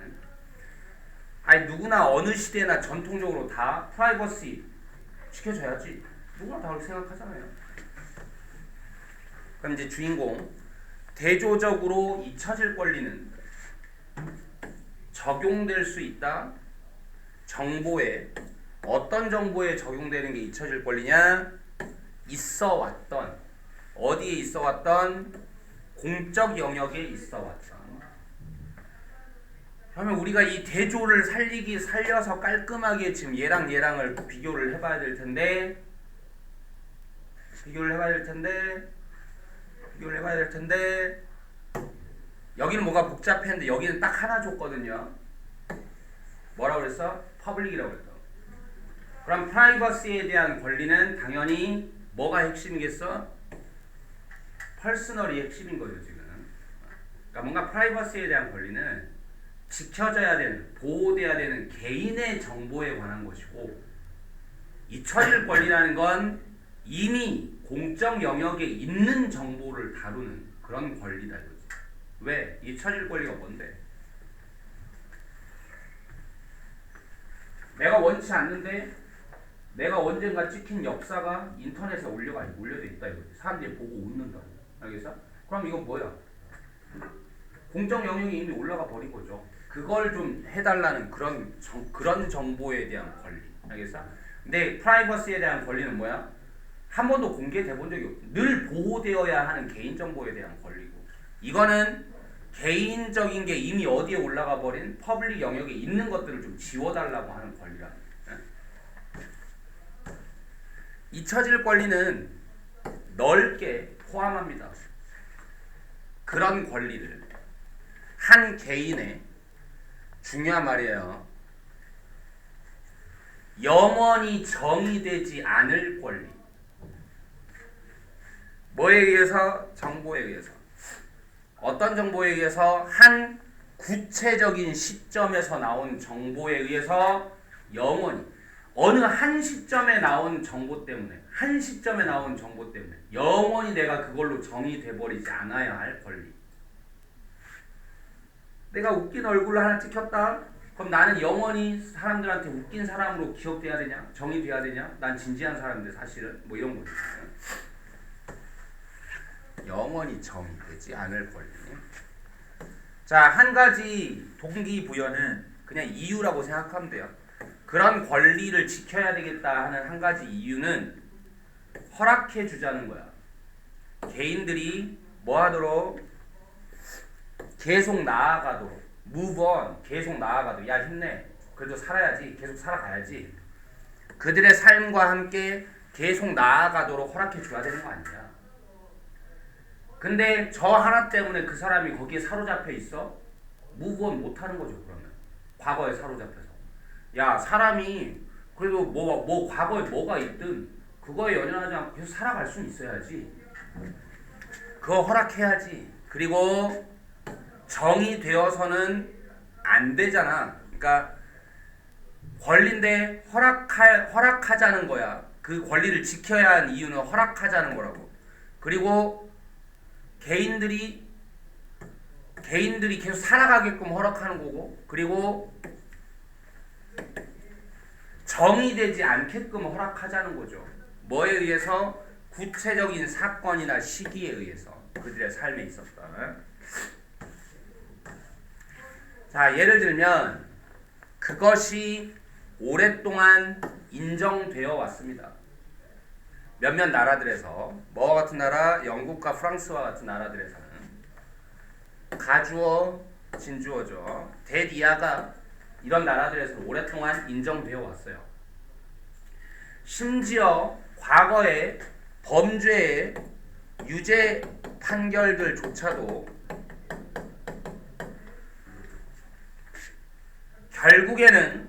아니 누구나 어느 시대나 전통적으로 다 프라이버시 지켜줘야지 누구나 다 그렇게 생각하잖아요. 그럼 이제 주인공 대조적으로 잊혀질 권리는 적용될 수 있다. 정보에 어떤 정보에 적용되는 게 잊혀질 권리냐? 있어왔던 어디에 있어왔던 공적 영역에 있어왔던. 그러면 우리가 이 대조를 살려서 깔끔하게 지금 얘랑을 비교를 해봐야 될 텐데 여기는 뭐가 복잡했는데 여기는 딱 하나 줬거든요. 뭐라고 그랬어? 퍼블릭이라고 그랬어. 그럼 프라이버시에 대한 권리는 당연히 뭐가 핵심이겠어? 퍼스널이 핵심인 거죠 지금. 그러니까 뭔가 프라이버시에 대한 권리는 지켜져야 되는, 보호돼야 되는 개인의 정보에 관한 것이고, 잊혀질 권리라는 건 이미 공적 영역에 있는 정보를 다루는 그런 권리다 이거지. 왜? 잊혀질 권리가 뭔데? 내가 원치 않는데 내가 언젠가 찍힌 역사가 인터넷에 올려져 있다 이거지. 사람들이 보고 웃는다고. 알겠어? 그럼 이건 뭐야? 공적 영역에 이미 올라가 버린 거죠. 그걸 좀 해달라는 그런 정보에 대한 권리. 알겠어? 근데 프라이버시에 대한 권리는 뭐야? 한 번도 공개돼 본 적이 없어. 늘 보호되어야 하는 개인정보에 대한 권리고, 이거는 개인적인 게 이미 어디에 올라가 버린 퍼블릭 영역에 있는 것들을 좀 지워달라고 하는 권리라. 잊혀질 권리는 넓게 포함합니다. 그런 권리를 한 개인의 중요한 말이에요. 영원히 정의되지 않을 권리. 뭐에 의해서? 정보에 의해서. 어떤 정보에 의해서? 한 구체적인 시점에서 나온 정보에 의해서 영원히, 어느 한 시점에 나온 정보 때문에 영원히 내가 그걸로 정의돼 버리지 않아야 할 권리. 내가 웃긴 얼굴을 하나 찍혔다. 그럼 나는 영원히 사람들한테 웃긴 사람으로 기억돼야 되냐? 정이 돼야 되냐? 난 진지한 사람인데 사실은 뭐 이런 거죠. 영원히 정이 되지 않을 권리. 자, 한 가지 동기부여는 그냥 이유라고 생각하면 돼요. 그런 권리를 지켜야 되겠다 하는 한 가지 이유는 허락해 주자는 거야. 개인들이 뭐 하도록? 계속 나아가도록. move on. 계속 나아가도록. 야, 힘내. 그래도 살아야지. 계속 살아가야지. 그들의 삶과 함께 계속 나아가도록 허락해 줘야 되는 거 아니냐. 근데 저 하나 때문에 그 사람이 거기에 사로잡혀 있어? move on 못 하는 거죠, 그러면. 과거에 사로잡혀서. 야, 사람이 그래도 뭐 과거에 뭐가 있든 그거에 연연하지 않고 계속 살아갈 수는 있어야지. 그거 허락해야지. 그리고 정이 되어서는 안 되잖아. 그러니까 권리인데 허락하자는 거야. 그 권리를 지켜야 하는 이유는 허락하자는 거라고. 그리고 개인들이 계속 살아가게끔 허락하는 거고, 그리고 정이 되지 않게끔 허락하자는 거죠. 뭐에 의해서? 구체적인 사건이나 시기에 의해서 그들의 삶에 있었다. 자, 예를 들면 그것이 오랫동안 인정되어 왔습니다. 몇몇 나라들에서, 뭐와 같은 나라? 영국과 프랑스와 같은 나라들에서는 가주어, 진주어죠. 대디아가 이런 나라들에서 오랫동안 인정되어 왔어요. 심지어 과거의 범죄의 유죄 판결들조차도 결국에는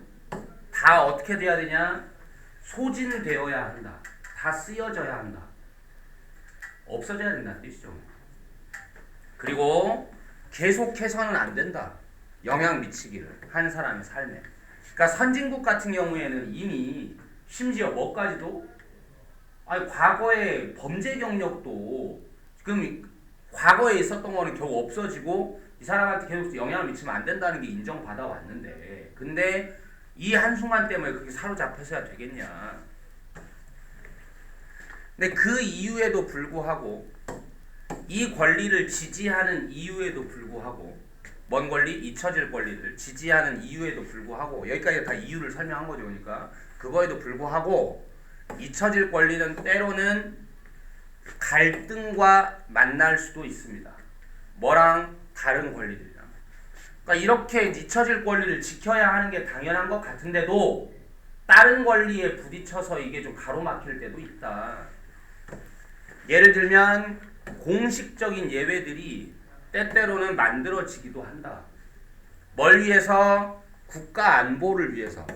다 어떻게 돼야 되냐? 소진되어야 한다. 다 쓰여져야 한다. 없어져야 된다는 뜻이죠. 그리고 계속해서는 안 된다. 영향 미치기를 한 사람의 삶에. 그러니까 선진국 같은 경우에는 이미 심지어 뭐까지도 과거의 범죄 경력도 지금 과거에 있었던 거는 겨우 없어지고 이 사람한테 계속 영향을 미치면 안 된다는 게 인정받아 왔는데, 근데 이 한순간 때문에 그게 사로잡혀서야 되겠냐. 근데 그 이유에도 불구하고, 이 권리를 지지하는 이유에도 불구하고, 뭔 권리? 잊혀질 권리를 지지하는 이유에도 불구하고, 여기까지 다 이유를 설명한 거죠. 그러니까 그거에도 불구하고 잊혀질 권리는 때로는 갈등과 만날 수도 있습니다. 뭐랑? 다른 권리들이랑. 그러니까 이렇게 잊혀질 권리를 지켜야 하는 게 당연한 것 같은데도 다른 권리에 부딪혀서 이게 좀 가로막힐 때도 있다. 예를 들면 공식적인 예외들이 때때로는 만들어지기도 한다. 뭘 위해서? 국가 안보를 위해서,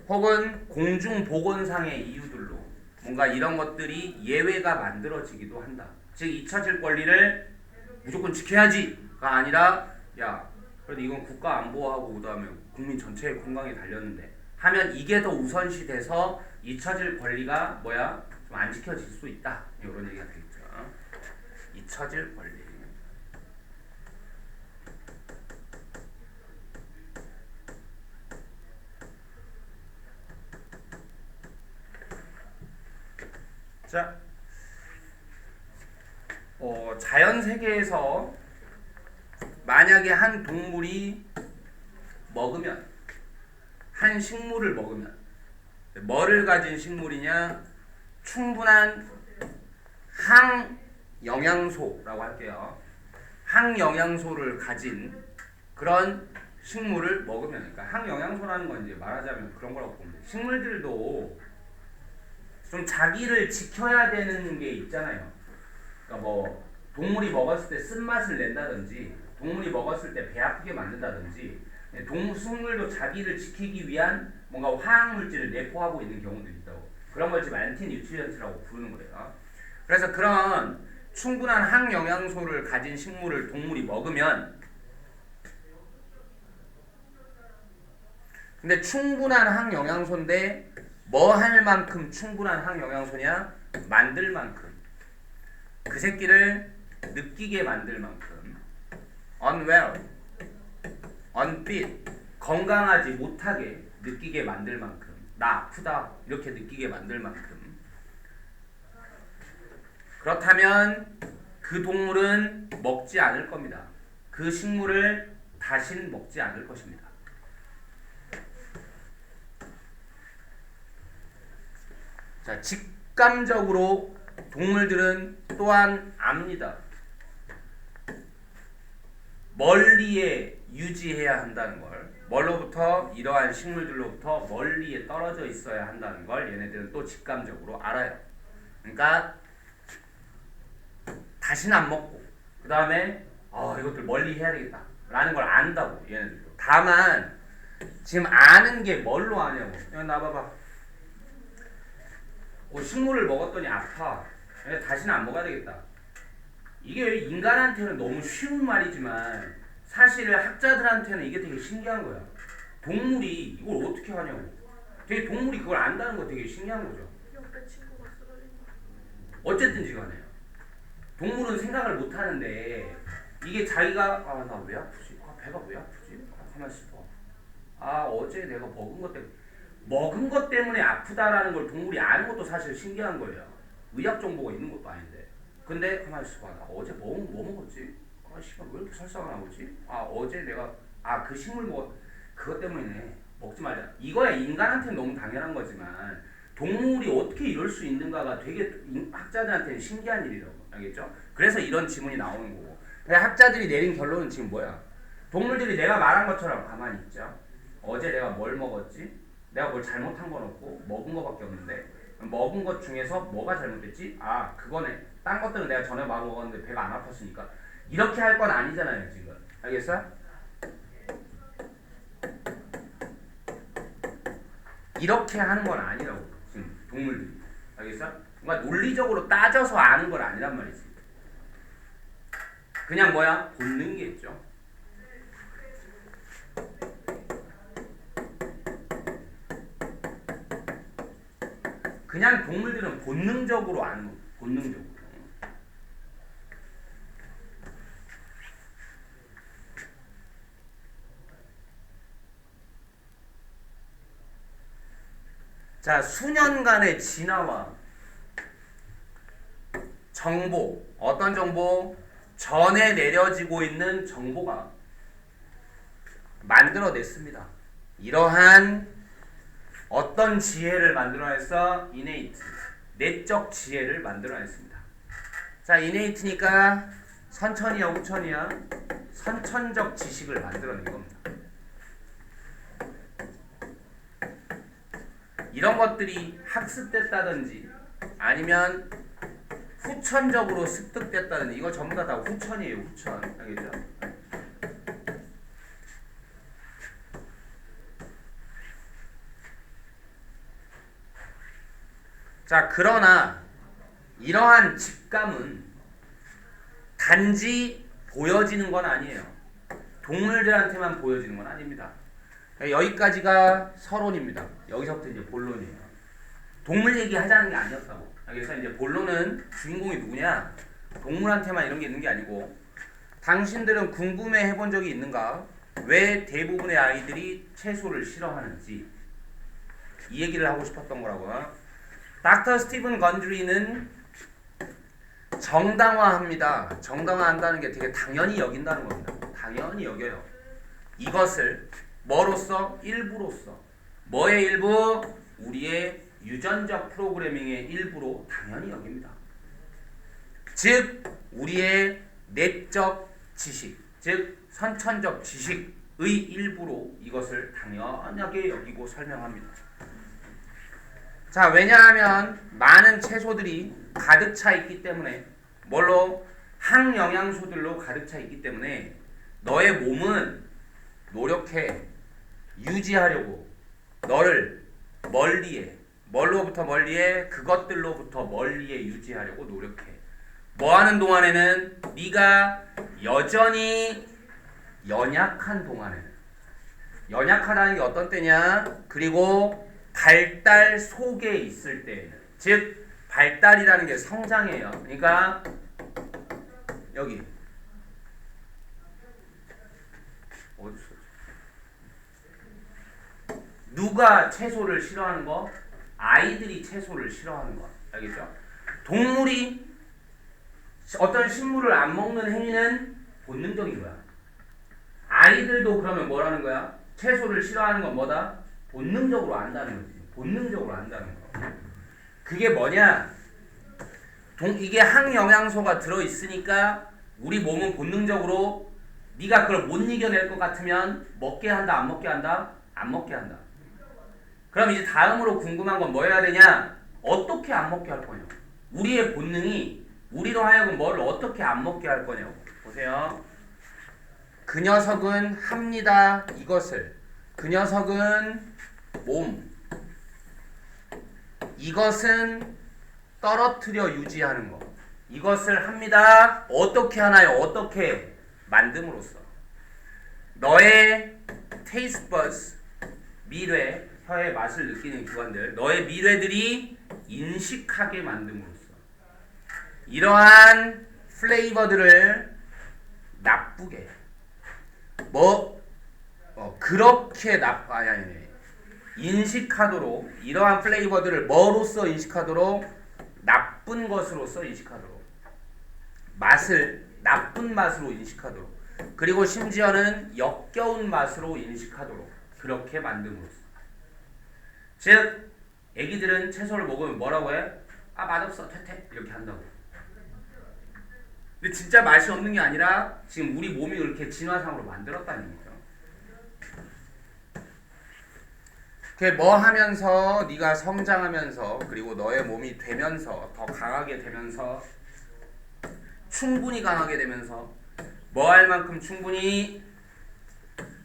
혹은 공중보건상의 이유들로 뭔가 이런 것들이 예외가 만들어지기도 한다. 즉 잊혀질 권리를 무조건 지켜야지가 아니라, 야 그래도 이건 국가 안보하고 그 다음에 국민 전체의 건강에 달렸는데 하면 이게 더 우선시 돼서 잊혀질 권리가 뭐야? 좀 안 지켜질 수 있다. 이런 얘기가 되겠죠. 잊혀질 권리. 자, 자연 세계에서 만약에 한 동물이 먹으면, 한 식물을 먹으면, 뭐를 가진 식물이냐? 충분한 항영양소라고 할게요. 항영양소를 가진 그런 식물을 먹으면, 그러니까 항영양소라는 건 이제 말하자면 그런 거라고 보면 돼요. 식물들도 좀 자기를 지켜야 되는 게 있잖아요. 그러니까 뭐 동물이 먹었을 때 쓴맛을 낸다든지, 동물이 먹었을 때 배 아프게 만든다든지, 식물도 자기를 지키기 위한 뭔가 화학물질을 내포하고 있는 경우도 있다고. 그런 걸 지금 안티뉴트리언트라고 부르는 거예요. 그래서 그런 충분한 항영양소를 가진 식물을 동물이 먹으면, 근데 충분한 항영양소인데 뭐 할 만큼 충분한 항영양소냐? 만들 만큼. 그 새끼를 느끼게 만들 만큼. unwell, unfit, 건강하지 못하게 느끼게 만들 만큼, 나 아프다 이렇게 느끼게 만들 만큼. 그렇다면 그 동물은 먹지 않을 겁니다. 그 식물을 다시는 먹지 않을 것입니다. 자, 직감적으로 동물들은 또한 압니다. 멀리에 유지해야 한다는 걸, 뭘로부터? 이러한 식물들로부터 멀리에 떨어져 있어야 한다는 걸 얘네들은 또 직감적으로 알아요. 그러니까 다시는 안 먹고 그 다음에 이것들 멀리 해야 되겠다 라는 걸 안다고 얘네들도. 다만 지금 아는 게 뭘로 아냐고. 야, 나봐봐. 식물을 먹었더니 아파. 다시는 안 먹어야 되겠다. 이게 인간한테는 너무 쉬운 말이지만 사실 학자들한테는 이게 되게 신기한 거야. 동물이 이걸 어떻게 하냐고. 되게 동물이 그걸 안다는 거 되게 신기한 거죠. 옆에 친구가 쓰러진다. 어쨌든지 간에요. 동물은 생각을 못 하는데 이게 자기가 나 왜 아프지? 배가 왜 아프지? 가만히 있어. 어제 내가 먹은 것 때문에 아프다라는 걸 동물이 아는 것도 사실 신기한 거예요. 의학 정보가 있는 것도 아닌데. 근데 가만히 있어봐. 나 어제 뭐 먹었지? 씨발 왜 이렇게 설사가 나오지? 어제 내가 그 식물 그것 때문이네. 먹지 말자. 이거야 인간한테는 너무 당연한 거지만 동물이 어떻게 이럴 수 있는가가 되게 학자들한테는 신기한 일이라고. 알겠죠? 그래서 이런 지문이 나오는 거고. 근데 학자들이 내린 결론은 지금 뭐야? 동물들이 내가 말한 것처럼 가만히 있죠. 어제 내가 뭘 먹었지? 내가 뭘 잘못한 건 없고 먹은 거밖에 없는데 먹은 것 중에서 뭐가 잘못됐지? 그거네. 딴 것들은 내가 전에 막 먹었는데 배가 안 아팠으니까 이렇게 할 건 아니잖아요 지금. 알겠어요? 이렇게 하는 건 아니라고 지금 동물들이. 알겠어? 그러니까 논리적으로 따져서 아는 건 아니란 말이지. 그냥 뭐야? 본능이겠죠. 그냥 동물들은 본능적으로 아는 거. 본능적으로. 자, 수년간의 진화와 정보, 어떤 정보? 전에 내려지고 있는 정보가 만들어냈습니다. 이러한 어떤 지혜를 만들어냈어? innate, 내적 지혜를 만들어냈습니다. 자, innate니까 선천이야, 후천이야? 선천적 지식을 만들어낸 겁니다. 이런 것들이 학습됐다든지 아니면 후천적으로 습득됐다든지 이거 전부 다 후천이에요. 후천. 알겠죠? 자, 그러나 이러한 직감은 단지 보여지는 건 아니에요. 동물들한테만 보여지는 건 아닙니다. 여기까지가 서론입니다. 여기서부터 이제 본론이에요. 동물 얘기 하자는 게 아니었다고. 그래서 이제 본론은 주인공이 누구냐? 동물한테만 이런 게 있는 게 아니고 당신들은 궁금해 해본 적이 있는가? 왜 대부분의 아이들이 채소를 싫어하는지 이 얘기를 하고 싶었던 거라고요. 닥터 스티븐 건드리는 정당화합니다. 정당화한다는 게 되게 당연히 여긴다는 겁니다. 당연히 여겨요. 이것을 뭐로서? 일부로서. 뭐의 일부? 우리의 유전적 프로그래밍의 일부로 당연히 여깁니다. 즉 우리의 내적 지식, 즉 선천적 지식의 일부로 이것을 당연하게 여기고 설명합니다. 자, 왜냐하면 많은 채소들이 가득 차 있기 때문에, 뭘로? 항영양소들로 가득 차 있기 때문에 너의 몸은 노력해 유지하려고 너를 멀리에, 뭘로부터 멀리에? 그것들로부터 멀리에 유지하려고 노력해. 뭐하는 동안에는? 네가 여전히 연약한 동안에는. 연약하다는 게 어떤 때냐? 그리고 발달 속에 있을 때에는. 즉 발달이라는 게 성장이에요. 그러니까 여기 어디서 누가 채소를 싫어하는 거? 아이들이 채소를 싫어하는 거. 알겠죠? 동물이 어떤 식물을 안 먹는 행위는 본능적인 거야. 아이들도 그러면 뭐라는 거야? 채소를 싫어하는 건 뭐다? 본능적으로 안다는 거지. 본능적으로 안다는 거. 그게 뭐냐? 이게 항영양소가 들어있으니까 우리 몸은 본능적으로 네가 그걸 못 이겨낼 것 같으면 먹게 한다, 안 먹게 한다? 안 먹게 한다. 그럼 이제 다음으로 궁금한 건 뭐 해야 되냐? 어떻게 안 먹게 할 거냐? 우리의 본능이 우리로 하여금 뭐를 어떻게 안 먹게 할 거냐고. 보세요. 그 녀석은 합니다. 이것을. 그 녀석은 몸. 이것은 떨어뜨려 유지하는 거. 이것을 합니다. 어떻게 하나요? 어떻게? 만듦으로써. 너의 테이스트 버스, 미뢰, 혀의 맛을 느끼는 기관들, 너의 미뢰들이 인식하게 만듦으로써 이러한 플레이버들을 나쁘게 그렇게 인식하도록, 이러한 플레이버들을 뭐로써 인식하도록? 나쁜 것으로서 인식하도록, 맛을 나쁜 맛으로 인식하도록, 그리고 심지어는 역겨운 맛으로 인식하도록 그렇게 만듦으로써. 즉 애기들은 채소를 먹으면 뭐라고 해? 아, 맛없어, 퇴퇴, 이렇게 한다고. 근데 진짜 맛이 없는 게 아니라 지금 우리 몸이 그렇게 진화상으로 만들었다는 얘기죠. 그게 뭐 하면서 네가 성장하면서 그리고 너의 몸이 되면서 더 강하게 되면서 충분히 강하게 되면서 뭐 할 만큼 충분히,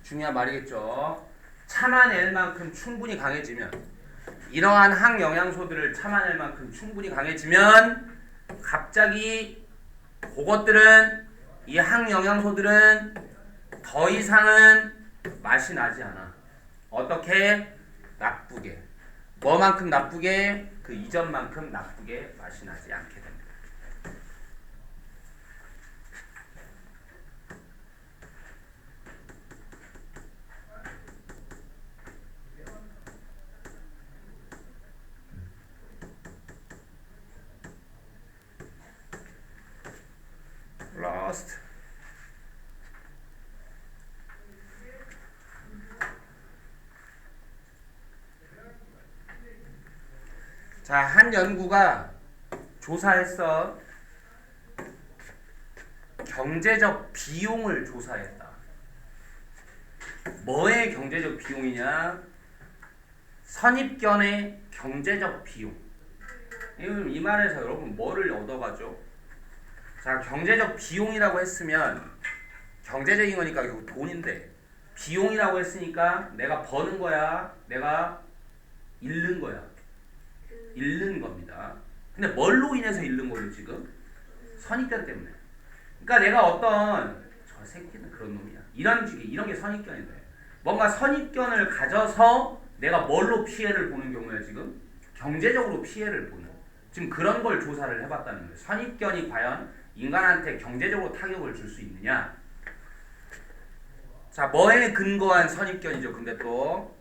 중요한 말이겠죠. 참아낼 만큼 충분히 강해지면, 이러한 항영양소들을 참아낼 만큼 충분히 강해지면 갑자기 그것들은, 이 항영양소들은 더 이상은 맛이 나지 않아. 어떻게? 나쁘게. 뭐만큼 나쁘게? 그 이전만큼 나쁘게 맛이 나지 않게 됩니다. Lost. 자, 한 연구가 조사했어. 경제적 비용을 조사했다. 뭐의 경제적 비용이냐? 선입견의 경제적 비용. 이 말에서 여러분 뭐를 얻어가죠? 자, 경제적 비용이라고 했으면 경제적인 거니까 결국 돈인데, 비용이라고 했으니까 내가 버는 거야, 내가 잃는 거야? 잃는 겁니다. 근데 뭘로 인해서 잃는 거죠 지금? 선입견 때문에. 그러니까 내가 어떤, 저 새끼는 그런 놈이야, 이런 게 선입견인데, 뭔가 선입견을 가져서 내가 뭘로 피해를 보는 경우야 지금? 경제적으로 피해를 보는. 지금 그런 걸 조사를 해봤다는 거예요. 선입견이 과연 인간한테 경제적으로 타격을 줄 수 있느냐? 자, 뭐에 근거한 선입견이죠? 근데 또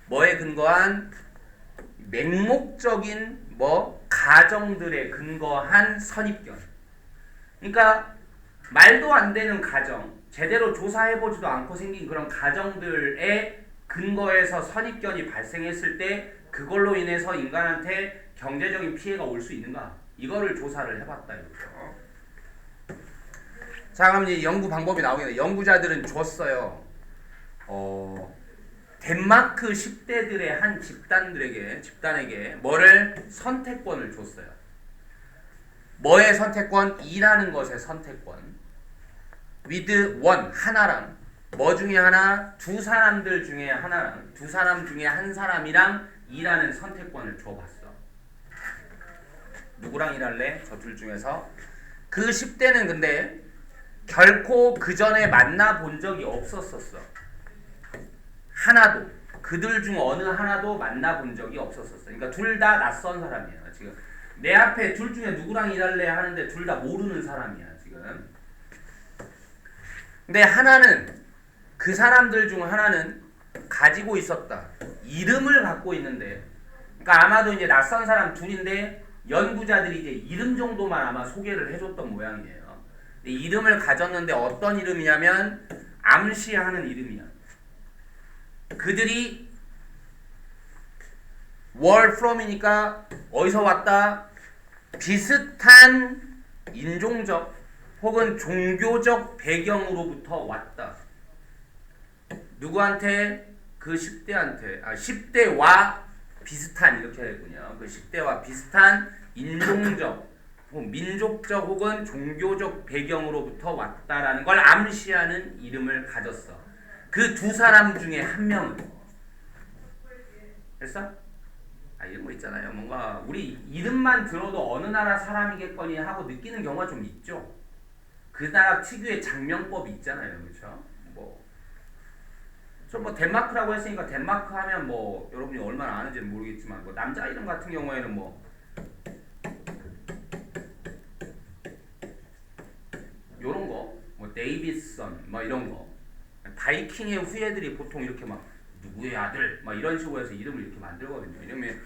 뭐에 근거한? 맹목적인 가정들에 근거한 선입견. 그러니까 말도 안 되는 가정, 제대로 조사해보지도 않고 생긴 그런 가정들의 근거에서 선입견이 발생했을 때 그걸로 인해서 인간한테 경제적인 피해가 올 수 있는가? 이거를 조사를 해봤다 이거죠. 자, 그럼 이제 연구 방법이 나오겠네. 연구자들은 줬어요. 덴마크 10대들의 한 집단에게 뭐를? 선택권을 줬어요. 뭐의 선택권? 일하는 것의 선택권. with one, 하나랑, 뭐 중에 하나? 두 사람들 중에 하나랑, 두 사람 중에 한 사람이랑 일하는 선택권을 줘봤어. 누구랑 일할래? 저 둘 중에서. 그 10대는 근데 결코 그 전에 만나본 적이 없었었어. 하나도. 그들 중 어느 하나도 만나본 적이 없었었어. 그러니까 둘 다 낯선 사람이야 지금. 내 앞에 둘 중에 누구랑 일할래 하는데 둘 다 모르는 사람이야 지금. 근데 하나는, 그 사람들 중 하나는 가지고 있었다. 이름을 갖고 있는데, 그러니까 아마도 이제 낯선 사람 둘인데 연구자들이 이제 이름 정도만 아마 소개를 해줬던 모양이에요. 근데 이름을 가졌는데 어떤 이름이냐면 암시하는 이름이야. 그들이 were from이니까 어디서 왔다? 비슷한 인종적 혹은 종교적 배경으로부터 왔다. 누구한테? 그 10대한테. 10대와 비슷한, 이렇게 했군요. 그 10대와 비슷한 인종적, 민족적 혹은 종교적 배경으로부터 왔다라는 걸 암시하는 이름을 가졌어. 그 두 사람 중에 한 명은. 됐어? 이런 거 있잖아요. 뭔가 우리 이름만 들어도 어느 나라 사람이겠거니 하고 느끼는 경우가 좀 있죠. 그 나라 특유의 장명법이 있잖아요. 그렇죠? 저 덴마크라고 했으니까 덴마크 하면 여러분이 얼마나 아는지는 모르겠지만 남자 이름 같은 경우에는 요런 거, 데이비슨 이런 거. 바이킹의 후예들이 보통 이렇게 누구의 아들 이런 식으로 해서 이름을 이렇게 만들거든요. 이러면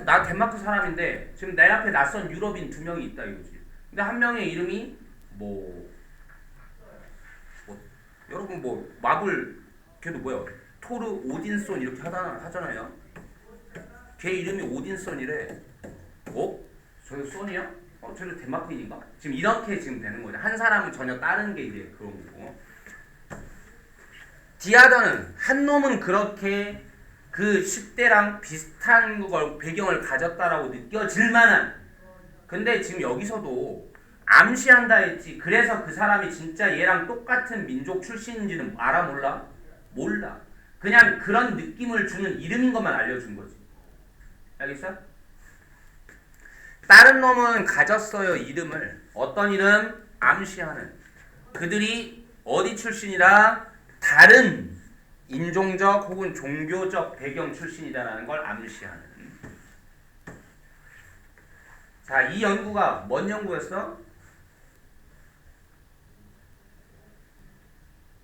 나 덴마크 사람인데 지금 내 앞에 낯선 유럽인 두 명이 있다 이거지. 근데 한 명의 이름이 여러분 마블 걔도 뭐야? 토르 오딘손 이렇게 하잖아요. 걔 이름이 오딘손이래. 저기 손이야? 저기 덴마크인인가? 지금 이렇게 지금 되는 거죠. 한 사람은 전혀 다른 게 이제 그런 거고. 디아더는 한 놈은 그렇게 그 10대랑 비슷한 걸 배경을 가졌다라고 느껴질 만한, 근데 지금 여기서도 암시한다 했지. 그래서 그 사람이 진짜 얘랑 똑같은 민족 출신인지는 알아 몰라? 몰라. 그냥 그런 느낌을 주는 이름인 것만 알려준 거지. 알겠어? 다른 놈은 가졌어요. 이름을. 어떤 이름? 암시하는. 그들이 어디 출신이라? 다른 인종적 혹은 종교적 배경 출신이다라는 걸 암시하는. 자, 이 연구가 뭔 연구였어?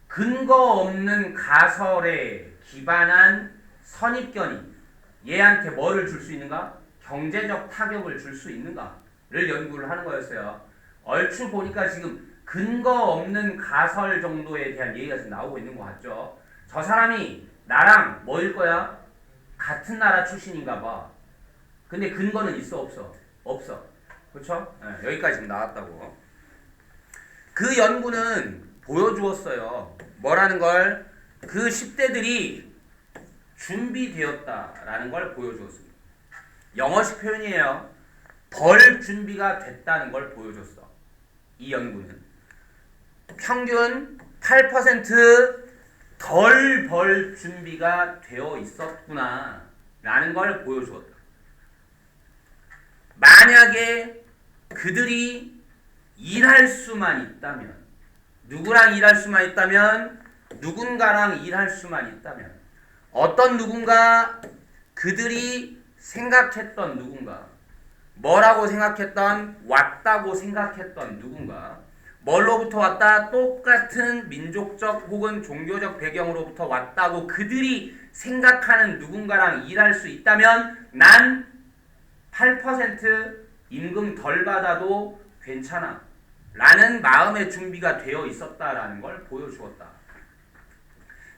근거 없는 가설에 기반한 선입견이 얘한테 뭐를 줄 수 있는가? 경제적 타격을 줄 수 있는가를 연구를 하는 거였어요. 얼추 보니까 지금 근거 없는 가설 정도에 대한 얘기가 지금 나오고 있는 것 같죠? 저 사람이 나랑 뭐일 거야? 같은 나라 출신인가 봐. 근데 근거는 있어 없어? 없어. 그렇죠? 네, 여기까지 지금 나왔다고. 그 연구는 보여주었어요. 뭐라는 걸? 그 10대들이 준비되었다라는 걸 보여주었습니다. 영어식 표현이에요. 벌 준비가 됐다는 걸 보여줬어. 이 연구는. 평균 8% 덜 벌 준비가 되어 있었구나 라는 걸 보여주었다. 만약에 그들이 일할 수만 있다면, 누구랑 일할 수만 있다면, 누군가랑 일할 수만 있다면, 어떤 누군가, 그들이 생각했던 누군가, 뭐라고 생각했던, 왔다고 생각했던 누군가, 뭘로부터 왔다? 똑같은 민족적 혹은 종교적 배경으로부터 왔다고 그들이 생각하는 누군가랑 일할 수 있다면 난 8% 임금 덜 받아도 괜찮아 라는 마음의 준비가 되어 있었다라는 걸 보여주었다.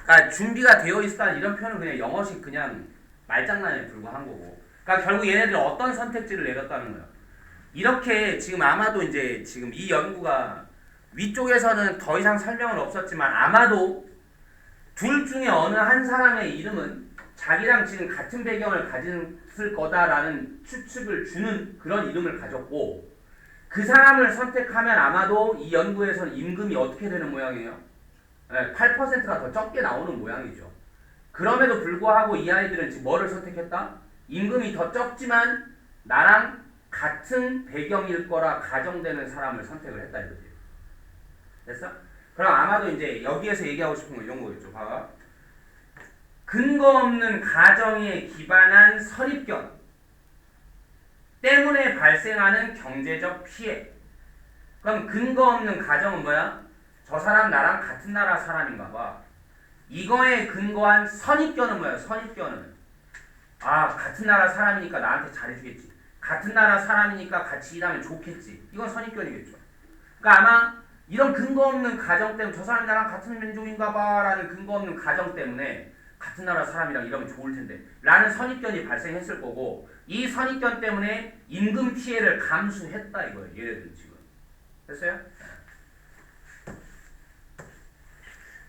그러니까 준비가 되어 있었다는 이런 표현은 그냥 영어식 그냥 말장난에 불과한 거고, 그러니까 결국 얘네들이 어떤 선택지를 내렸다는 거야. 이렇게 지금 아마도 이제 지금 이 연구가 위쪽에서는 더 이상 설명은 없었지만 아마도 둘 중에 어느 한 사람의 이름은 자기랑 지금 같은 배경을 가졌을 거다라는 추측을 주는 그런 이름을 가졌고, 그 사람을 선택하면 아마도 이 연구에서는 임금이 어떻게 되는 모양이에요? 8%가 더 적게 나오는 모양이죠. 그럼에도 불구하고 이 아이들은 지금 뭐를 선택했다? 임금이 더 적지만 나랑 같은 배경일 거라 가정되는 사람을 선택을 했다 이거지. 됐어? 그럼 아마도 이제 여기에서 얘기하고 싶은 건 이런 거겠죠. 봐봐. 근거 없는 가정에 기반한 선입견 때문에 발생하는 경제적 피해. 그럼 근거 없는 가정은 뭐야? 저 사람 나랑 같은 나라 사람인가 봐. 이거에 근거한 선입견은 뭐야? 선입견은 같은 나라 사람이니까 나한테 잘해주겠지. 같은 나라 사람이니까 같이 일하면 좋겠지. 이건 선입견이겠죠. 그러니까 아마 이런 근거 없는 가정 때문에 저 사람이 나랑 같은 민족인가 봐라는 근거 없는 가정 때문에 같은 나라 사람이랑 일하면 좋을 텐데 라는 선입견이 발생했을 거고, 이 선입견 때문에 임금 피해를 감수했다 이거예요. 얘네들은 지금. 됐어요?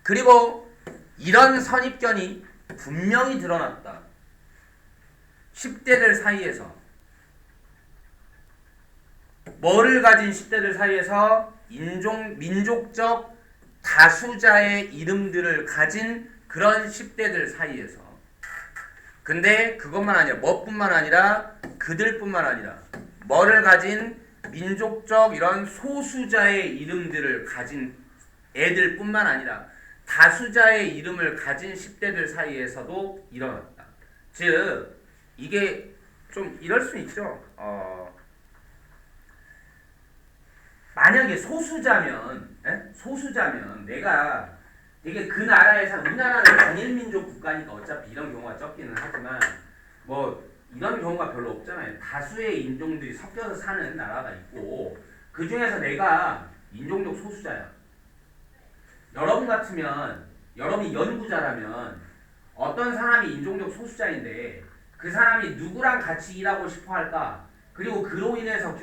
그리고 이런 선입견이 분명히 드러났다. 10대들 사이에서. 뭐를 가진 10대들 사이에서? 민족적 다수자의 이름들을 가진 그런 10대들 사이에서. 근데 그것만 아니라, 뭐뿐만 아니라 그들뿐만 아니라 뭐를 가진 민족적 이런 소수자의 이름들을 가진 애들뿐만 아니라 다수자의 이름을 가진 10대들 사이에서도 일어났다. 즉 이게 좀 이럴 수 있죠. 만약에 소수자면 내가 되게 그 나라에서, 우리나라는 단일민족 국가니까 어차피 이런 경우가 적기는 하지만 뭐 이런 경우가 별로 없잖아요. 다수의 인종들이 섞여서 사는 나라가 있고 그 중에서 내가 인종적 소수자야. 여러분 같으면, 여러분이 연구자라면 어떤 사람이 인종적 소수자인데 그 사람이 누구랑 같이 일하고 싶어 할까? 그리고 그로 인해서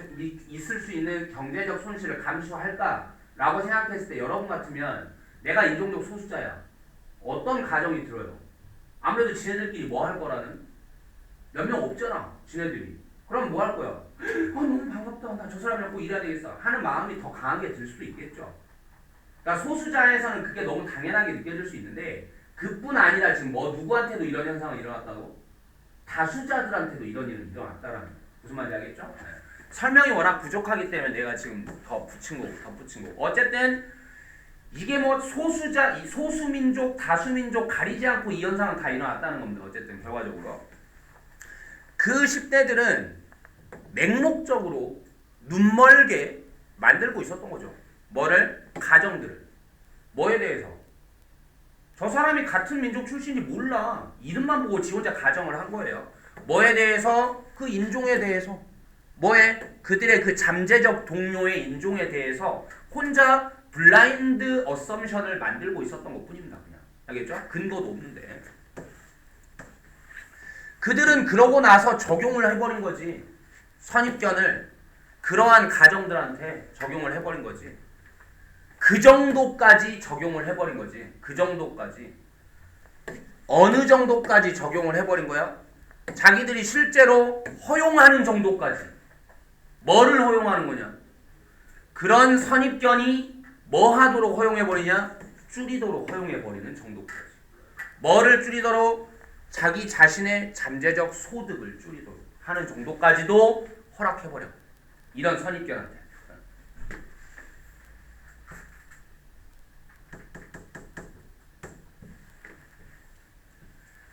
있을 수 있는 경제적 손실을 감수할까? 라고 생각했을 때 여러분 같으면 내가 인종적 소수자야. 어떤 가정이 들어요? 아무래도 지네들끼리 뭐 할 거라는? 몇 명 없잖아, 지네들이. 그럼 뭐 할 거야? 너무 반갑다. 나 저 사람이랑 꼭 일해야 되겠어. 하는 마음이 더 강하게 들 수도 있겠죠. 그러니까 소수자에서는 그게 너무 당연하게 느껴질 수 있는데, 그뿐 아니라 지금 뭐 누구한테도 이런 현상이 일어났다고? 다수자들한테도 이런 일은 일어났다라는 거예요. 무슨 말인지 알겠죠? 네. 설명이 워낙 부족하기 때문에 내가 지금 덧붙인 거고. 어쨌든 이게 뭐 소수자, 소수민족, 다수민족 가리지 않고 이 현상은 다 일어났다는 겁니다. 어쨌든 결과적으로. 그 10대들은 맹목적으로 눈멀게 만들고 있었던 거죠. 뭐를? 가정들을. 뭐에 대해서? 저 사람이 같은 민족 출신인지 몰라. 이름만 보고 지 혼자 가정을 한 거예요. 뭐에 대해서? 그 인종에 대해서. 뭐에? 그들의 그 잠재적 동료의 인종에 대해서 혼자 블라인드 어썸션을 만들고 있었던 것 뿐입니다. 그냥. 알겠죠? 근거도 없는데. 그들은 그러고 나서 적용을 해버린 거지. 선입견을 그러한 가정들한테 적용을 해버린 거지. 그 정도까지 적용을 해버린 거지. 그 정도까지. 어느 정도까지 적용을 해버린 거야? 자기들이 실제로 허용하는 정도까지. 뭐를 허용하는 거냐? 그런 선입견이 뭐 하도록 허용해버리냐? 줄이도록 허용해버리는 정도까지. 뭐를 줄이도록? 자기 자신의 잠재적 소득을 줄이도록 하는 정도까지도 허락해버려. 이런 선입견한테.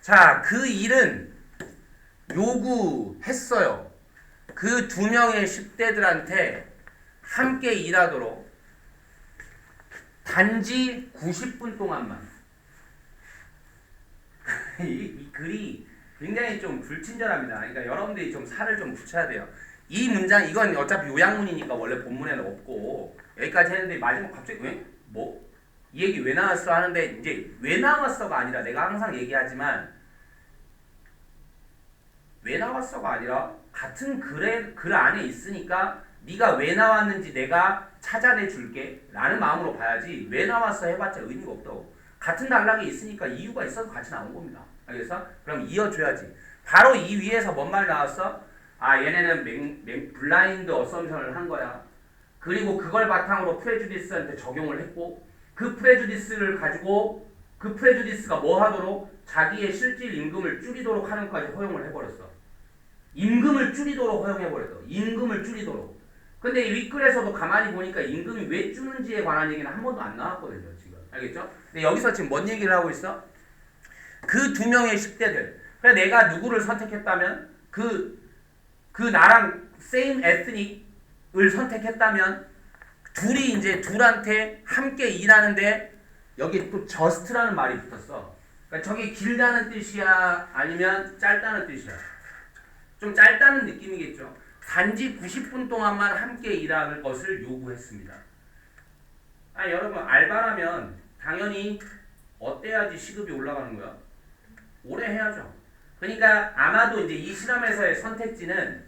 자, 그 일은 요구했어요. 그 2명의 10대들한테 함께 일하도록 단지 90분 동안만. 이 글이 굉장히 좀 불친절합니다. 그러니까 여러분들이 좀 살을 좀 붙여야 돼요. 이 문장, 이건 어차피 요약문이니까 원래 본문에는 없고 여기까지 했는데 마지막 갑자기 왜? 뭐? 이 얘기 왜 나왔어? 하는데 이제 왜 나왔어가 아니라, 내가 항상 얘기하지만 왜 나왔어가 아니라 같은 글 안에 있으니까 네가 왜 나왔는지 내가 찾아내 줄게 라는 마음으로 봐야지, 왜 나왔어 해봤자 의미가 없다고. 같은 단락에 있으니까 이유가 있어서 같이 나온 겁니다. 알겠어? 그럼 이어줘야지. 바로 이 위에서 뭔 말 나왔어? 얘네는 블라인드 어썸션을 한 거야. 그리고 그걸 바탕으로 프레주디스한테 적용을 했고, 그 프레주디스를 가지고 그 프레주디스가 뭐 하도록? 자기의 실질 임금을 줄이도록 하는 것까지 허용을 해버렸어. 임금을 줄이도록 허용해버렸어. 임금을 줄이도록. 근데 이 윗글에서도 가만히 보니까 임금이 왜 줄는지에 관한 얘기는 한 번도 안 나왔거든요. 지금. 알겠죠? 근데 여기서 지금 뭔 얘기를 하고 있어? 그 2명의 10대들. 그래, 내가 누구를 선택했다면? 그 나랑 same ethnic을 선택했다면 둘이 이제 둘한테 함께 일하는데 여기 또 just라는 말이 붙었어. 그러니까 저게 길다는 뜻이야? 아니면 짧다는 뜻이야? 좀 짧다는 느낌이겠죠. 단지 90분 동안만 함께 일할 것을 요구했습니다. 여러분 알바라면 당연히 어때야지 시급이 올라가는 거야? 오래 해야죠. 그러니까 아마도 이제 이 실험에서의 선택지는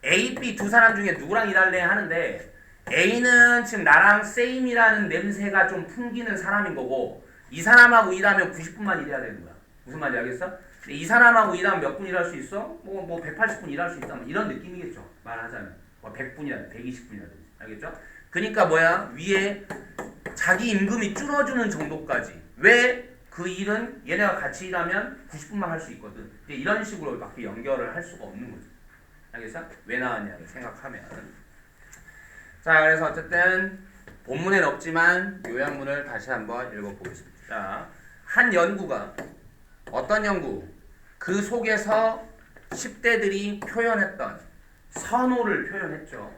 A, B 두 사람 중에 누구랑 일할래 하는데 A는 지금 나랑 same이라는 냄새가 좀 풍기는 사람인 거고 이 사람하고 일하면 90분만 일해야 되는 거야. 무슨 말인지 알겠어? 근데 이 사람하고 일하면 몇 분 일할 수 있어? 뭐 180분 일할 수 있다. 뭐 이런 느낌이겠죠. 말하자면. 뭐 100분이라든지 120분이라든지. 알겠죠? 그러니까 뭐야? 위에 자기 임금이 줄어주는 정도까지. 왜? 그 일은 얘네가 같이 일하면 90분만 할 수 있거든. 이런 식으로 막 연결을 할 수가 없는 거죠. 알겠어? 왜 나왔냐를 생각하면. 자, 그래서 어쨌든 본문엔 없지만 요약문을 다시 한번 읽어보겠습니다. 자, 한 연구가 어떤 연구? 그 속에서 10대들이 표현했던 선호를 표현했죠.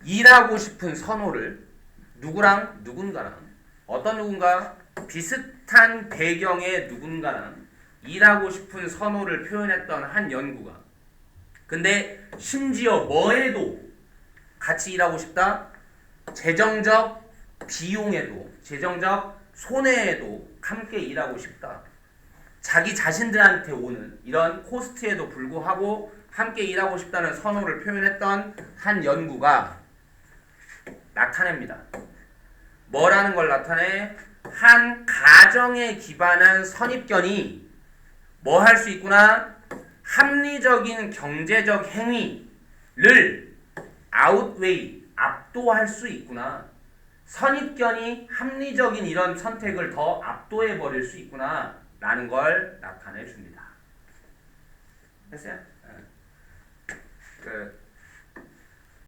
일하고 싶은 선호를 누구랑 누군가랑 어떤 누군가 비슷한 배경의 누군가랑 일하고 싶은 선호를 표현했던 한 연구가 근데 심지어 뭐에도 같이 일하고 싶다? 재정적 비용에도 재정적 손해에도 함께 일하고 싶다. 자기 자신들한테 오는 이런 코스트에도 불구하고 함께 일하고 싶다는 선호를 표현했던 한 연구가 나타냅니다. 뭐라는 걸 나타내? 한 가정에 기반한 선입견이 뭐 할 수 있구나? 합리적인 경제적 행위를 outweigh, 압도할 수 있구나. 선입견이 합리적인 이런 선택을 더 압도해 버릴 수 있구나 라는 걸 나타내 줍니다. 됐어요? 끝.